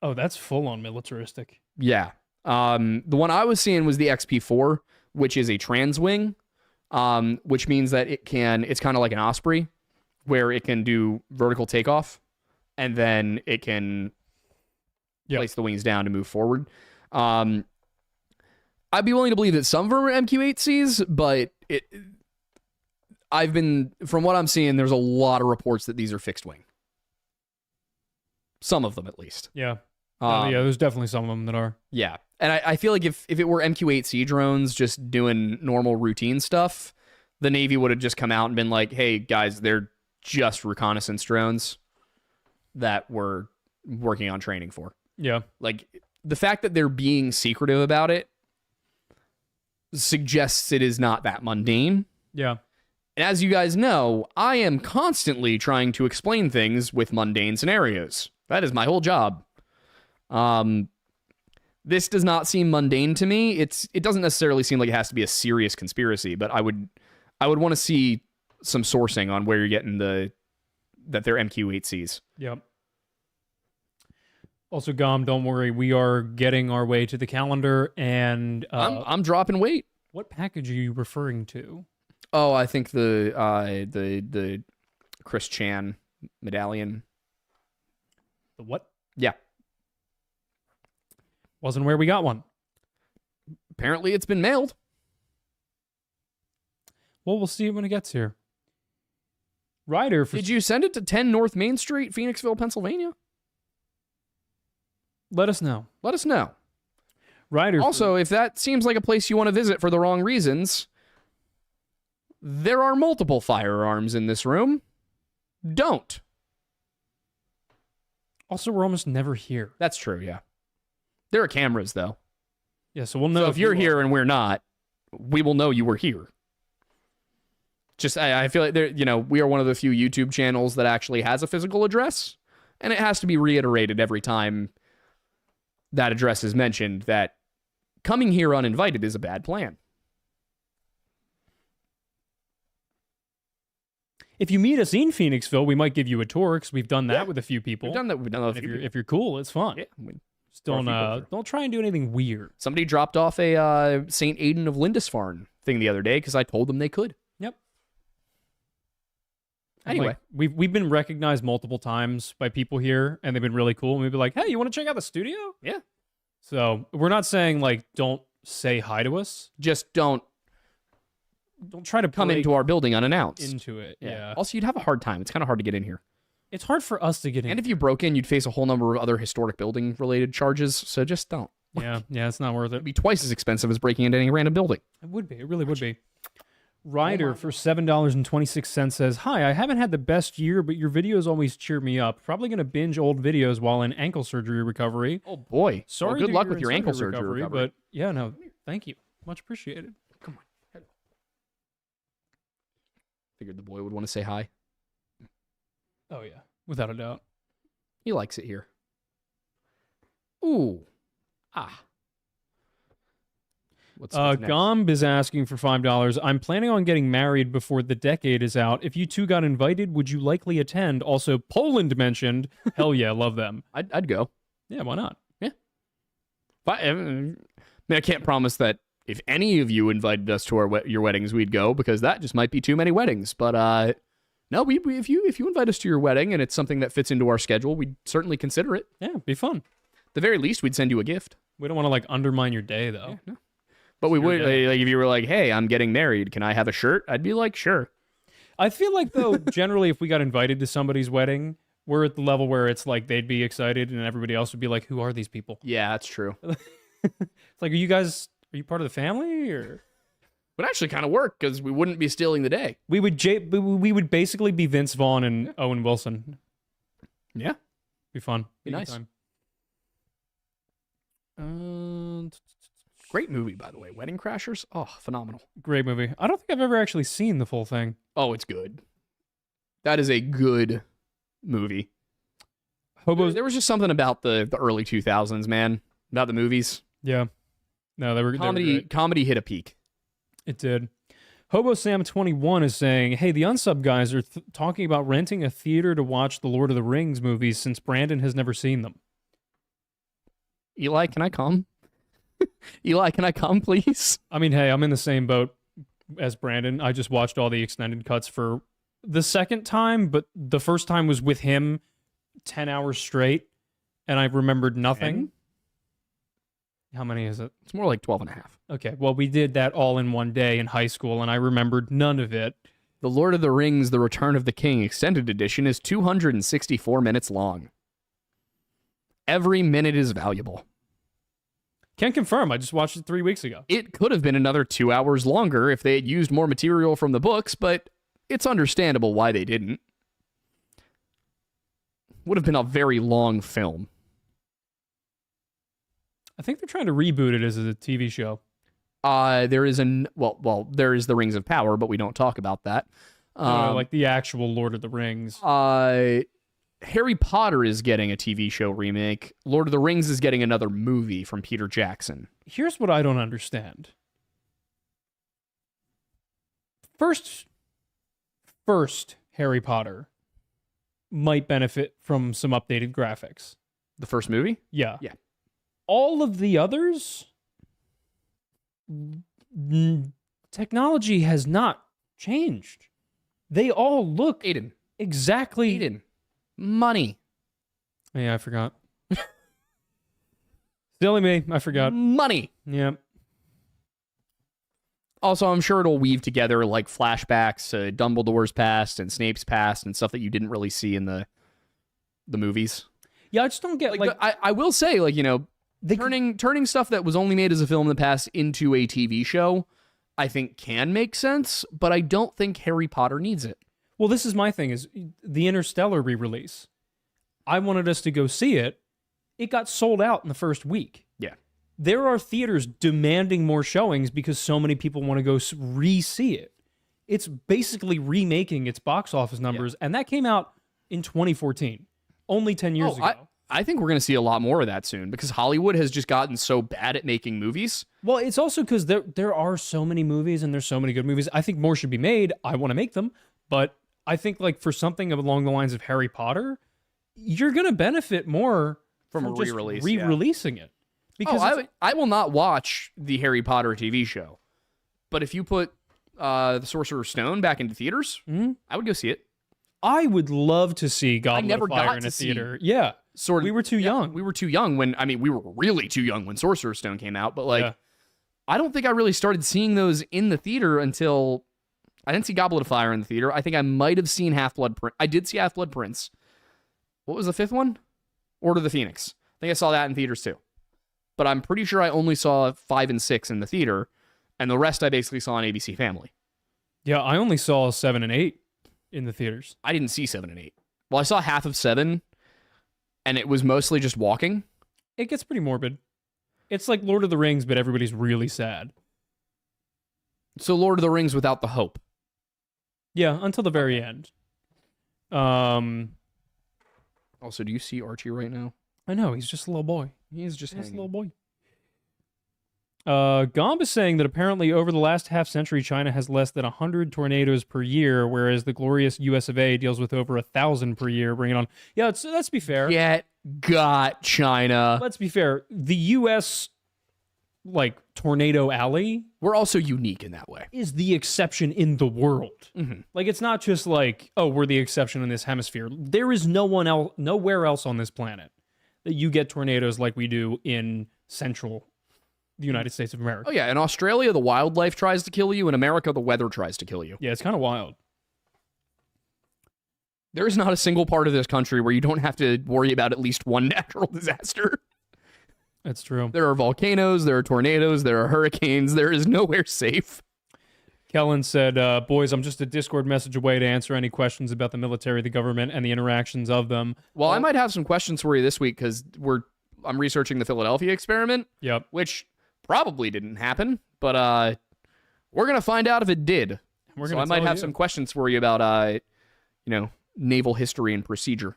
Oh, that's full on militaristic. Yeah. The one I was seeing was the XP4, which is a transwing, which means that it's kind of like an Osprey, where it can do vertical takeoff, and then it can place the wings down to move forward. I'd be willing to believe that some of them are MQ-8Cs, but from what I'm seeing, there's a lot of reports that these are fixed wing. Some of them, at least. Yeah. There's definitely some of them that are. Yeah. And I feel like if it were MQ-8C drones just doing normal routine stuff, the Navy would have just come out and been like, hey, guys, they're just reconnaissance drones that we're working on training for. Yeah. Like, the fact that they're being secretive about it suggests it is not that mundane. Yeah. And as you guys know, I am constantly trying to explain things with mundane scenarios. That is my whole job. This does not seem mundane to me. It doesn't necessarily seem like it has to be a serious conspiracy, but I would want to see some sourcing on where you're getting that they're MQ-8Cs. Yep. Also, Gom, don't worry. We are getting our way to the calendar, and I'm dropping weight. What package are you referring to? Oh, I think the Chris Chan medallion. The what? Yeah. Wasn't where we got one. Apparently it's been mailed. Well, we'll see it when it gets here. Ryder, Did you send it to 10 North Main Street, Phoenixville, Pennsylvania? Let us know. Let us know. Ryder. Also, if that seems like a place you want to visit for the wrong reasons, there are multiple firearms in this room. Don't. Also, we're almost never here. That's true, yeah. There are cameras, though. Yeah, so we'll know. So if you're here and we're not, we will know you were here. Just, I feel like we are one of the few YouTube channels that actually has a physical address, and it has to be reiterated every time that address is mentioned that coming here uninvited is a bad plan. If you meet us in Phoenixville, we might give you a tour, because we've done that with a few people. We've done that with a few people. If you're cool, it's fun. Yeah. Just don't try and do anything weird. Somebody dropped off a St. Aidan of Lindisfarne thing the other day because I told them they could. Yep. Anyway, we've been recognized multiple times by people here, and they've been really cool. And we'd be like, "Hey, you want to check out the studio?" Yeah. So we're not saying like don't say hi to us. Just don't try to come into our building unannounced. Into it. Yeah. Also, you'd have a hard time. It's kind of hard to get in here. It's hard for us to get in. And if you broke in, you'd face a whole number of other historic building related charges. So just don't. Yeah, it's not worth it. It'd be twice as expensive as breaking into any random building. It would be. It really would be. Ryder for $7.26 says, "Hi, I haven't had the best year, but your videos always cheer me up. Probably going to binge old videos while in ankle surgery recovery." Oh boy. Sorry. Well, good luck with your ankle surgery recovery. But yeah, no, thank you. Much appreciated. Come on. Hello. Figured the boy would want to say hi. Oh yeah, without a doubt. He likes it here. Ooh. Ah. What's next? Gomb is asking for $5. I'm planning on getting married before the decade is out. If you two got invited, would you likely attend? Also, Poland mentioned. Hell yeah, love them. I'd go. Yeah, why not? Yeah. I mean, I can't promise that if any of you invited us to your weddings, we'd go, because that just might be too many weddings. But no, if you invite us to your wedding and it's something that fits into our schedule, we'd certainly consider it. Yeah, it'd be fun. At the very least, we'd send you a gift. We don't want to like undermine your day though. Yeah, no. But we would, like, if you were like, hey, I'm getting married, can I have a shirt? I'd be like, sure. I feel like, though, generally, if we got invited to somebody's wedding, we're at the level where it's like they'd be excited and everybody else would be like, who are these people? Yeah, that's true. It's like, are you part of the family? Or would actually kind of work, because we wouldn't be stealing the day. we would basically be Vince Vaughn and Owen Wilson. Yeah. Be fun. Be nice. Time. Great movie, by the way. Wedding Crashers. Oh, phenomenal. Great movie. I don't think I've ever actually seen the full thing. Oh, it's good. That is a good movie. Hobos. There was just something about the early 2000s, man. About the movies. Yeah. No, they were great. Comedy hit a peak. It did. Hobo Sam 21 is saying, hey, the unsub guys are talking about renting a theater to watch the Lord of the Rings movies since Brandon has never seen them. Eli, can I come? Eli, can I come, please? I mean, hey, I'm in the same boat as Brandon. I just watched all the extended cuts for the second time, but the first time was with him 10 hours straight, and I remembered nothing. 10? How many is it? It's more like 12 and a half. Okay, well, we did that all in one day in high school, and I remembered none of it. The Lord of the Rings, The Return of the King Extended Edition is 264 minutes long. Every minute is valuable. Can confirm. I just watched it 3 weeks ago. It could have been another 2 hours longer if they had used more material from the books, but it's understandable why they didn't. Would have been a very long film. I think they're trying to reboot it as a TV show. There is there is the Rings of Power, but we don't talk about that. Like the actual Lord of the Rings. Harry Potter is getting a TV show remake. Lord of the Rings is getting another movie from Peter Jackson. Here's what I don't understand. First Harry Potter might benefit from some updated graphics. The first movie? Yeah. Yeah. All of the others, technology has not changed. They all look Aiden. exactly... Aiden. Money. Yeah, I forgot. Silly me. I forgot. Money. Yeah. Also, I'm sure it'll weave together like flashbacks to Dumbledore's past and Snape's past and stuff that you didn't really see in the movies. Yeah, I just don't get like I will say, like, you know, turning stuff that was only made as a film in the past into a TV show, I think can make sense, but I don't think Harry Potter needs it. Well, this is my thing, is the Interstellar re-release. I wanted us to go see it. It got sold out in the first week. Yeah. There are theaters demanding more showings because so many people want to go re-see it. It's basically remaking its box office numbers, and that came out in 2014, only 10 years ago. I think we're going to see a lot more of that soon because Hollywood has just gotten so bad at making movies. Well, it's also because there are so many movies and there's so many good movies. I think more should be made. I want to make them, but I think like for something along the lines of Harry Potter, you're going to benefit more from a just re-release, re-releasing it. Because I will not watch the Harry Potter TV show, but if you put the Sorcerer's Stone back into theaters, I would go see it. I would love to see Goblet of Fire in a theater. Yeah. We were too young. We were too young we were really too young when Sorcerer's Stone came out, but like, I don't think I really started seeing those in the theater until I didn't see Goblet of Fire in the theater. I think I might have seen Half-Blood Prince. I did see Half-Blood Prince. What was the fifth one? Order of the Phoenix. I think I saw that in theaters too. But I'm pretty sure I only saw 5 and 6 in the theater, and the rest I basically saw on ABC Family. Yeah, I only saw 7 and 8 in the theaters. I didn't see 7 and 8. Well, I saw half of 7, and it was mostly just walking. It gets pretty morbid. It's like Lord of the Rings, but everybody's really sad. So Lord of the Rings without the hope. Yeah, until the very end. Also, do you see Archie right now? I know, he's just a little boy. He's just a little boy. Gomb is saying that apparently over the last half century, China has less than 100 tornadoes per year, whereas the glorious US of A deals with over 1,000 per year. Bring it on. Yeah, let's be fair. Get got, China. Let's be fair. The US, like, tornado alley We're also unique in that way. is the exception in the world. Mm-hmm. Like, it's not just like, oh, we're the exception in this hemisphere. There is nowhere else on this planet that you get tornadoes like we do in central the United States of America. Oh, yeah. In Australia, the wildlife tries to kill you. In America, the weather tries to kill you. Yeah, it's kind of wild. There is not a single part of this country where you don't have to worry about at least one natural disaster. That's true. There are volcanoes, there are tornadoes, there are hurricanes. There is nowhere safe. Kellen said, boys, I'm just a Discord message away to answer any questions about the military, the government, and the interactions of them. Well, I might have some questions for you this week because I'm researching the Philadelphia experiment. Yep. Which probably didn't happen, but we're going to find out if it did. So I might have some questions for you about, naval history and procedure.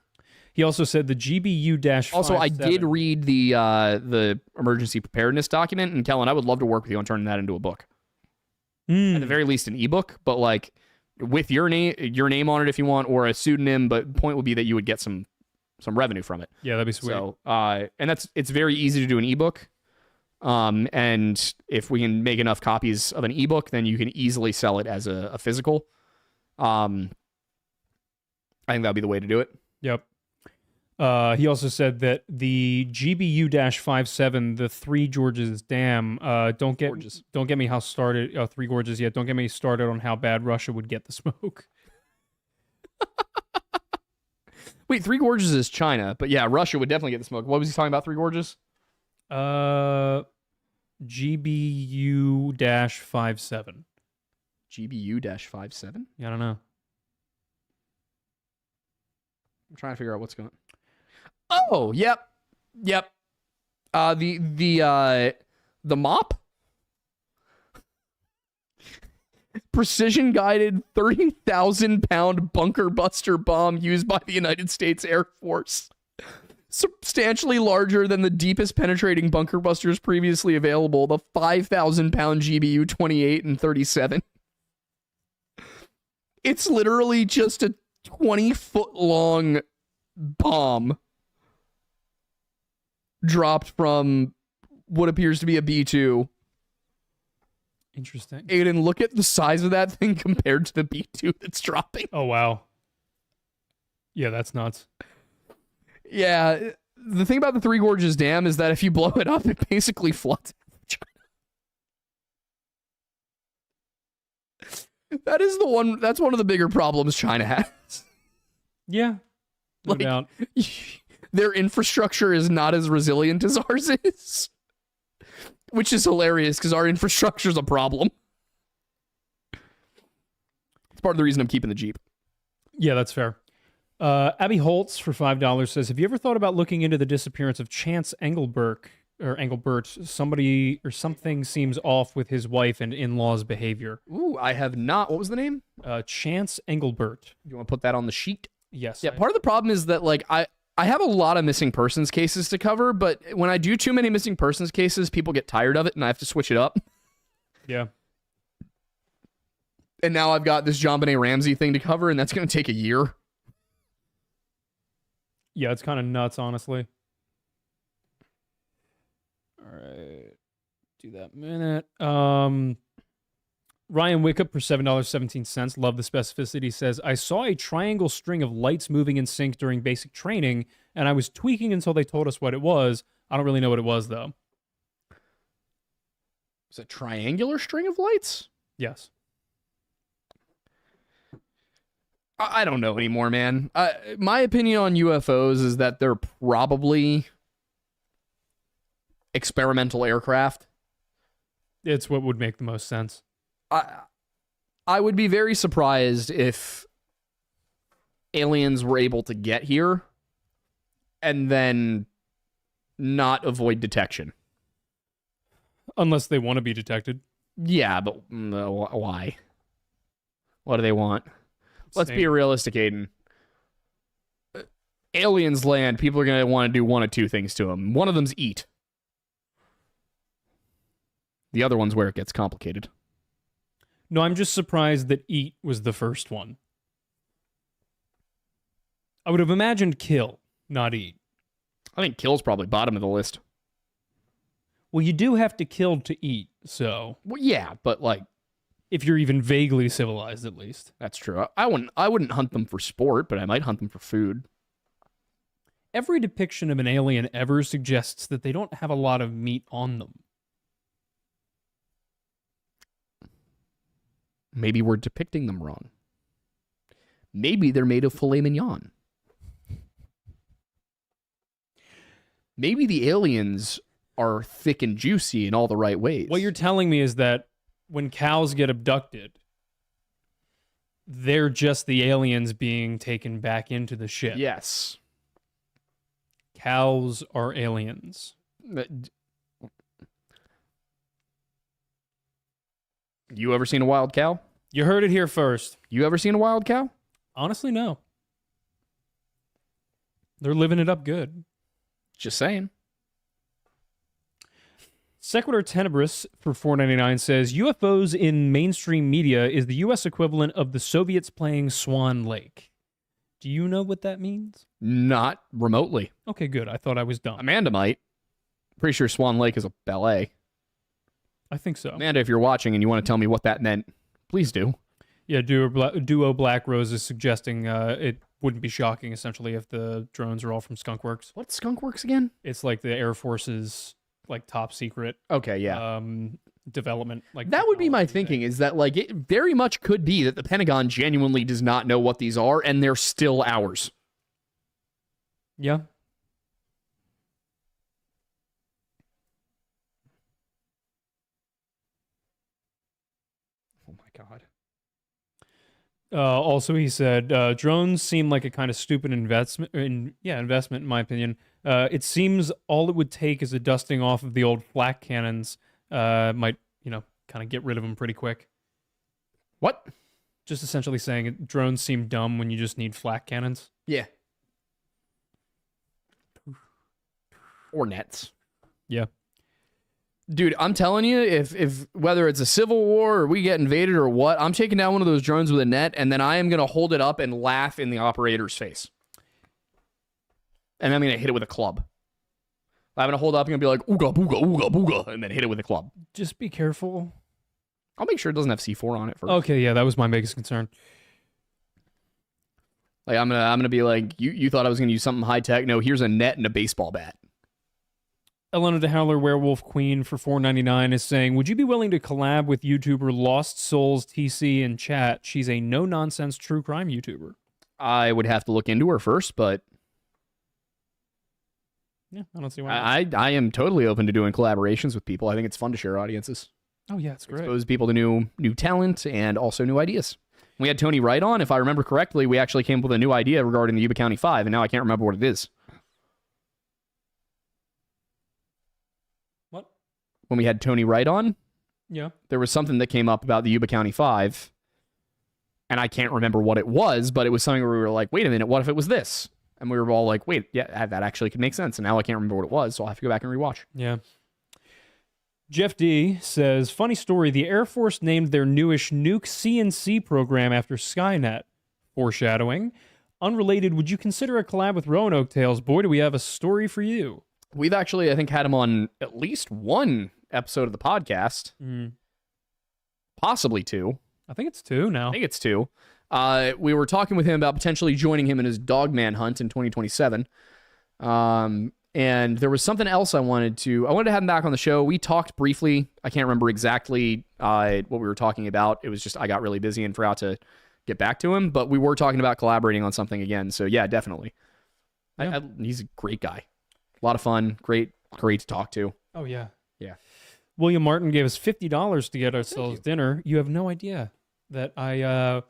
He also said the GBU-57. Also, I did read the emergency preparedness document, and Kellen, I would love to work with you on turning that into a book. At the very least, an ebook, but like with your name on it if you want, or a pseudonym. But the point would be that you would get some revenue from it. Yeah, that'd be sweet. So, and it's very easy to do an ebook. And if we can make enough copies of an ebook, then you can easily sell it as a physical. I think that'd be the way to do it. Yep. He also said that the GBU-57, the Three Gorges Dam, don't get me how started. Three Gorges, yeah, don't get me started on how bad Russia would get the smoke. Wait, Three Gorges is China, but yeah, Russia would definitely get the smoke. What was he talking about? Three Gorges? GBU-57. GBU-57? Yeah, I don't know. I'm trying to figure out what's going on. Oh, yep. The MOP? Precision guided 30,000 pound bunker buster bomb used by the United States Air Force. Substantially larger than the deepest penetrating bunker busters previously available, the 5,000 pound GBU 28 and 37. It's literally just a 20-foot long bomb dropped from what appears to be a B-2. Interesting. Aiden, look at the size of that thing compared to the B-2 that's dropping. Oh, wow. Yeah, that's nuts. Yeah, the thing about the Three Gorges Dam is that if you blow it up, it basically floods China. That's one of the bigger problems China has. Yeah. No doubt. Their infrastructure is not as resilient as ours is. Which is hilarious because our infrastructure is a problem. It's part of the reason I'm keeping the Jeep. Yeah, that's fair. Abby Holtz for $5 says, have you ever thought about looking into the disappearance of Chance Engelbert? Somebody or something seems off with his wife and in-laws' behavior. Ooh, I have not. What was the name? Chance Engelbert. You want to put that on the sheet? Yes. Yeah, part of the problem is that like I have a lot of missing persons cases to cover, but when I do too many missing persons cases, people get tired of it and I have to switch it up. Yeah. And now I've got this JonBenet Ramsey thing to cover, and that's going to take a year. Yeah, it's kind of nuts, honestly. All right. Do that minute. Ryan Wickup for $7.17. Love the specificity. Says, I saw a triangle string of lights moving in sync during basic training, and I was tweaking until they told us what it was. I don't really know what it was, though. Is it a triangular string of lights? Yes. I don't know anymore, man. My opinion on UFOs is that they're probably experimental aircraft. It's what would make the most sense. I would be very surprised if aliens were able to get here and then not avoid detection. Unless they want to be detected. Yeah, but why? What do they want? Let's be realistic, Aiden. Aliens land, people are going to want to do one of two things to them. One of them's eat. The other one's where it gets complicated. No, I'm just surprised that eat was the first one. I would have imagined kill, not eat. I think kill's probably bottom of the list. Well, you do have to kill to eat, so Well, yeah, but like if you're even vaguely civilized, at least. that's true. I wouldn't hunt them for sport, but I might hunt them for food. Every depiction of an alien ever suggests that they don't have a lot of meat on them. Maybe we're depicting them wrong. Maybe they're made of filet mignon. Maybe the aliens are thick and juicy in all the right ways. What you're telling me is that when cows get abducted, they're just the aliens being taken back into the ship. Yes. Cows are aliens. You ever seen a wild cow? You heard it here first. You ever seen a wild cow? Honestly, no. They're living it up good. Just saying. Sequitur Tenebris for $4.99 says UFOs in mainstream media is the U.S. equivalent of the Soviets playing Swan Lake. Do you know what that means? Not remotely. Okay, good. I thought I was dumb. Amanda might. Pretty sure Swan Lake is a ballet. I think so. Amanda, if you're watching and you want to tell me what that meant, please do. Yeah, Duo Black Rose is suggesting it wouldn't be shocking, essentially, if the drones are all from Skunk Works. What's Skunk Works again? It's like the Air Force's like top secret Okay, yeah. development. Like That would be my technology thinking, thing. is that like it very much could be that the Pentagon genuinely does not know what these are and they're still ours. Yeah. Oh my god. Also, he said drones seem like a kind of stupid investment. Investment in my opinion. It seems all it would take is a dusting off of the old flak cannons. Might kind of get rid of them pretty quick. What? Just essentially saying drones seem dumb when you just need flak cannons. Yeah. Or nets. Yeah. Dude, I'm telling you, if whether it's a civil war or we get invaded or what, I'm taking down one of those drones with a net, and then I am going to hold it up and laugh in the operator's face. And I'm going to hit it with a club. I'm going to hold it up and be like, ooga, booga, ooga, booga, and then hit it with a club. Just be careful. I'll make sure it doesn't have C4 on it first. Okay, yeah, that was my biggest concern. Like, I'm gonna be like, you thought I was going to use something high-tech? No, here's a net and a baseball bat. Elena de Howler Werewolf Queen for $4.99 is saying, would you be willing to collab with YouTuber Lost Souls TC in chat? She's a no-nonsense true crime YouTuber. I would have to look into her first, but Yeah, I don't see why not. I am totally open to doing collaborations with people. I think it's fun to share audiences. Oh, yeah, it's great. Expose people to new talent and also new ideas. We had Tony Wright on. If I remember correctly, we actually came up with a new idea regarding the Yuba County 5, and now I can't remember what it is. What? When we had Tony Wright on, Yeah. there was something that came up about the Yuba County 5, and I can't remember what it was, but it was something where we were like, wait a minute, what if it was this? And we were all like, wait, yeah, that actually could make sense. And now I can't remember what it was, so I'll have to go back and rewatch. Yeah. Jeff D says, funny story, the Air Force named their newish nuke CNC program after Skynet. Foreshadowing. Unrelated, would you consider a collab with Roanoke Tales? Boy, do we have a story for you. We've actually, I think, had him on at least one episode of the podcast. Possibly two. I think it's 2 now. I think it's 2. We were talking with him about potentially joining him in his Dogman hunt in 2027. And there was something else I wanted to have him back on the show. We talked briefly. I can't remember exactly what we were talking about. It was just I got really busy and forgot to get back to him. But we were talking about collaborating on something again. So yeah, definitely. Yeah. He's a great guy. A lot of fun. Great to talk to. Oh, yeah. Yeah. William Martin gave us $50 to get ourselves dinner. You have no idea that Kat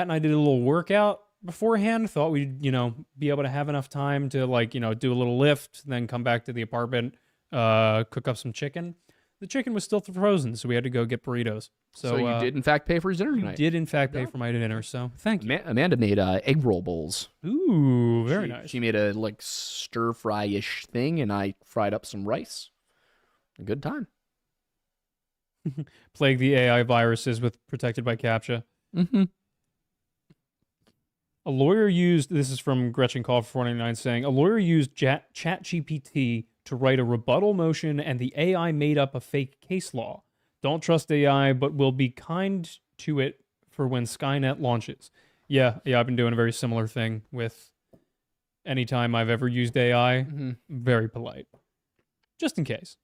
and I did a little workout beforehand. Thought we'd, be able to have enough time to do a little lift, then come back to the apartment, cook up some chicken. The chicken was still frozen, so we had to go get burritos. So you did, in fact, pay for his dinner tonight. Did, in fact, pay for my dinner, so thank you. Amanda made egg roll bowls. Ooh, very nice. She made a stir fry-ish thing, and I fried up some rice. A good time. Plague the AI viruses with protected by CAPTCHA. Mm-hmm. A lawyer used, this is from Gretchen Call for 499, saying, a lawyer used ChatGPT to write a rebuttal motion and the AI made up a fake case law. Don't trust AI, but will be kind to it for when Skynet launches. Yeah, I've been doing a very similar thing with anytime I've ever used AI. Mm-hmm. Very polite. Just in case.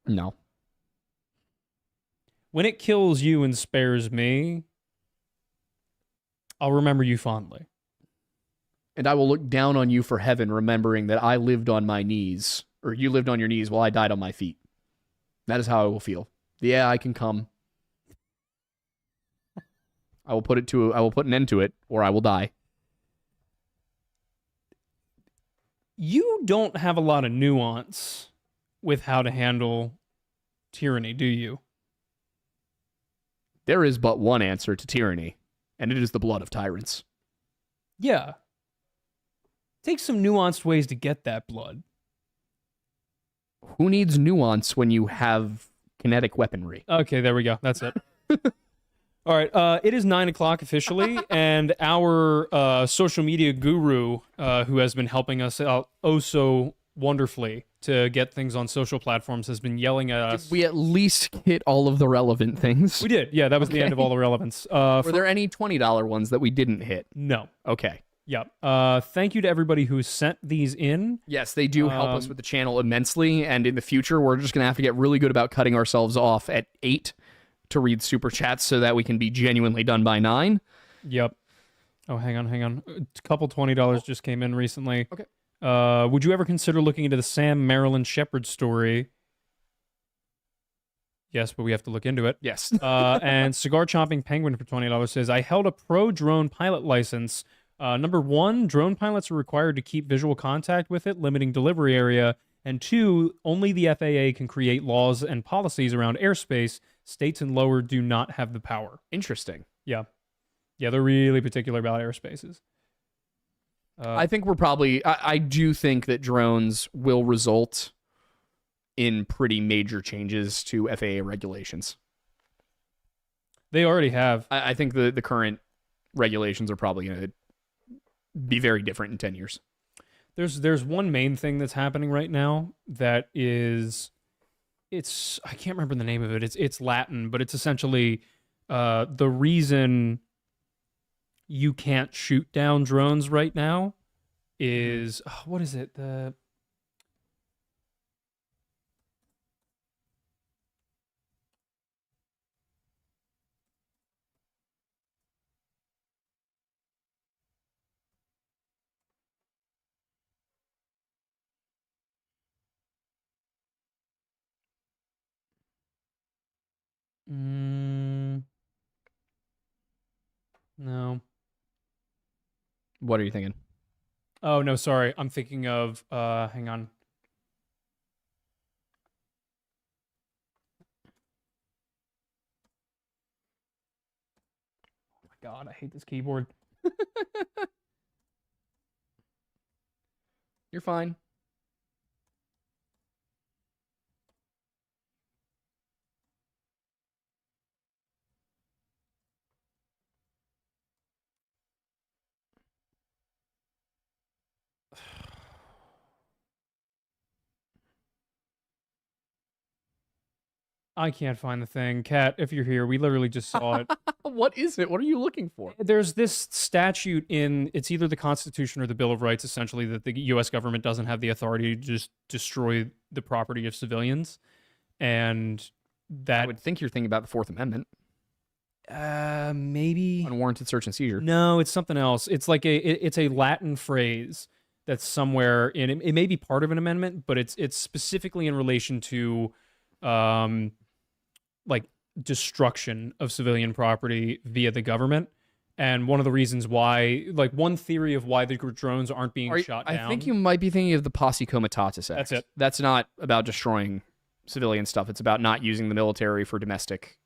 No. When it kills you and spares me, I'll remember you fondly. And I will look down on you for heaven, remembering that I lived on my knees, or you lived on your knees while I died on my feet. That is how I will feel. The AI can come. I will put an end to it, or I will die. You don't have a lot of nuance with how to handle tyranny, do you? There is but one answer to tyranny, and it is the blood of tyrants. Yeah. Take some nuanced ways to get that blood. Who needs nuance when you have kinetic weaponry? Okay, there we go. That's it. All right, it is 9 o'clock officially, and our social media guru, who has been helping us out oh so wonderfully to get things on social platforms, has been yelling at us. Did we at least hit all of the relevant things? We did. Yeah, that was the end of all the relevance. Were there any $20 ones that we didn't hit? No. Okay. Yep. Thank you to everybody who sent these in. Yes, they do help us with the channel immensely, and in the future, we're just going to have to get really good about cutting ourselves off at 8 to read super chats so that we can be genuinely done by 9. Yep. Oh, hang on. A couple $20 just came in recently. Okay. Would you ever consider looking into the Sam Marilyn Shepard story? Yes, but we have to look into it. Yes. And Cigar Chomping Penguin for $20 says, I held a pro drone pilot license. Number 1, drone pilots are required to keep visual contact with it, limiting delivery area. And 2, only the FAA can create laws and policies around airspace. States and lower do not have the power. Interesting. Yeah. Yeah, they're really particular about airspaces. I think we're probably... I do think that drones will result in pretty major changes to FAA regulations. They already have. I think the current regulations are probably going to be very different in 10 years. There's one main thing that's happening right now that is... I can't remember the name of it. It's Latin, but it's essentially the reason you can't shoot down drones right now is what is it? No. What are you thinking? Oh, no, sorry. I'm thinking of, hang on. Oh my God, I hate this keyboard. You're fine. I can't find the thing. Kat, if you're here, we literally just saw it. What is it? What are you looking for? There's this statute in, it's either the Constitution or the Bill of Rights, essentially, that the U.S. government doesn't have the authority to just destroy the property of civilians. And that... I would think you're thinking about the Fourth Amendment. Maybe... Unwarranted search and seizure. No, it's something else. It's like it's a Latin phrase that's somewhere in... It may be part of an amendment, but it's specifically in relation to... like destruction of civilian property via the government. And one of the reasons why, like one theory of why the drones aren't being shot down. I think you might be thinking of the Posse Comitatus Act. That's it. That's not about destroying civilian stuff. It's about not using the military for domestic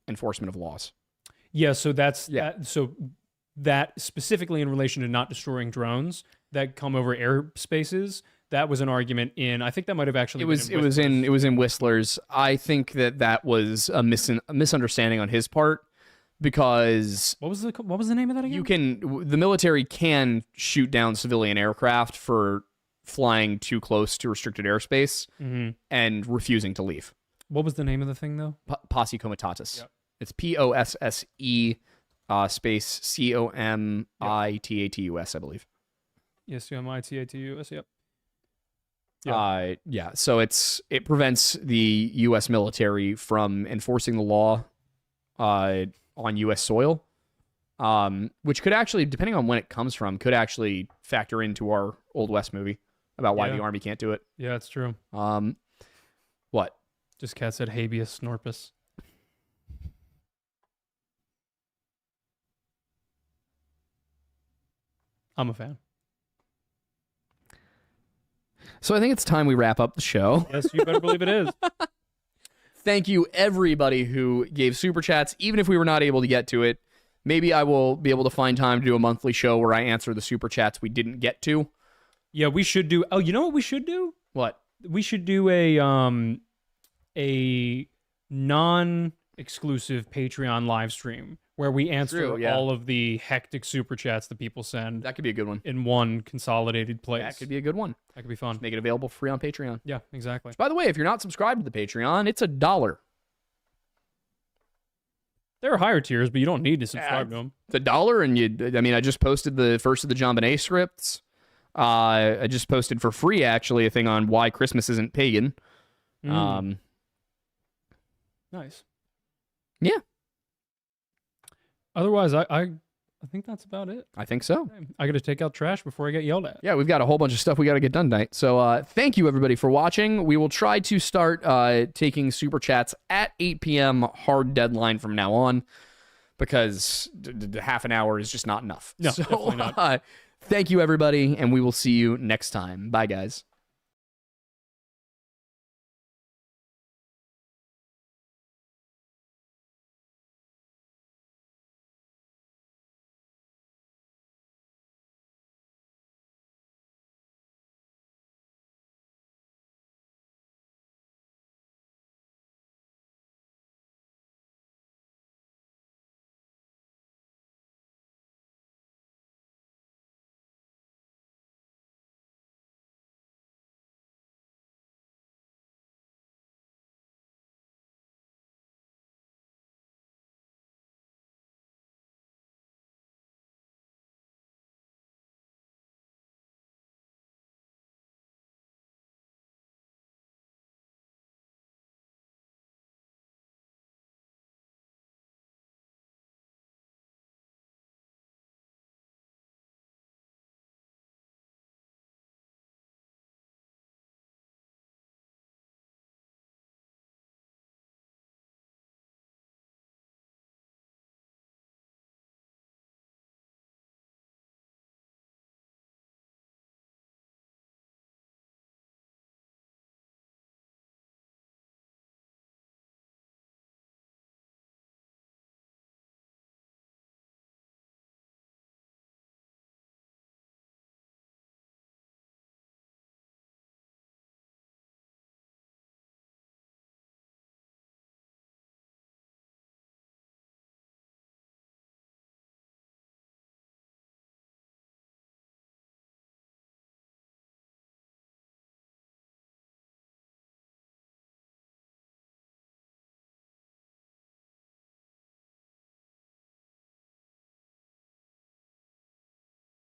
enforcement of laws. Yeah, so that specifically in relation to not destroying drones that come over airspaces, that was an argument in. I think that might have actually. It was in Whistler's. I think that was a misunderstanding on his part, because what was the name of that again? The military can shoot down civilian aircraft for flying too close to restricted airspace and refusing to leave. What was the name of the thing though? Posse comitatus. Yep. It's POSSE space COMITATUS, I believe. Yes, COMITATUS. Yep. Yeah. So it prevents the U.S. military from enforcing the law on U.S. soil, which could actually, depending on when it comes from, could actually factor into our Old West movie about why the Army can't do it. Yeah, it's true. What? Just cat said habeas corpus. I'm a fan. So I think it's time we wrap up the show. Yes, you better believe it is. Thank you, everybody who gave super chats, even if we were not able to get to it. Maybe I will be able to find time to do a monthly show where I answer the super chats we didn't get to. Yeah, we should do. Oh, you know what we should do? What? We should do a non-exclusive Patreon live stream where we answer all of the hectic super chats that people send. That could be a good one. In one consolidated place. That could be a good one. That could be fun. Just make it available free on Patreon. Yeah, exactly. By the way, if you're not subscribed to the Patreon, it's $1. There are higher tiers, but you don't need to subscribe to them. It's $1, and I just posted the first of the JonBenet scripts. I just posted for free, actually, a thing on why Christmas isn't pagan. Nice. Yeah. Otherwise, I think that's about it. I think so. I got to take out trash before I get yelled at. Yeah, we've got a whole bunch of stuff we got to get done tonight. So thank you, everybody, for watching. We will try to start taking super chats at 8 p.m. hard deadline from now on, because half an hour is just not enough. No, definitely not. Thank you, everybody, and we will see you next time. Bye, guys.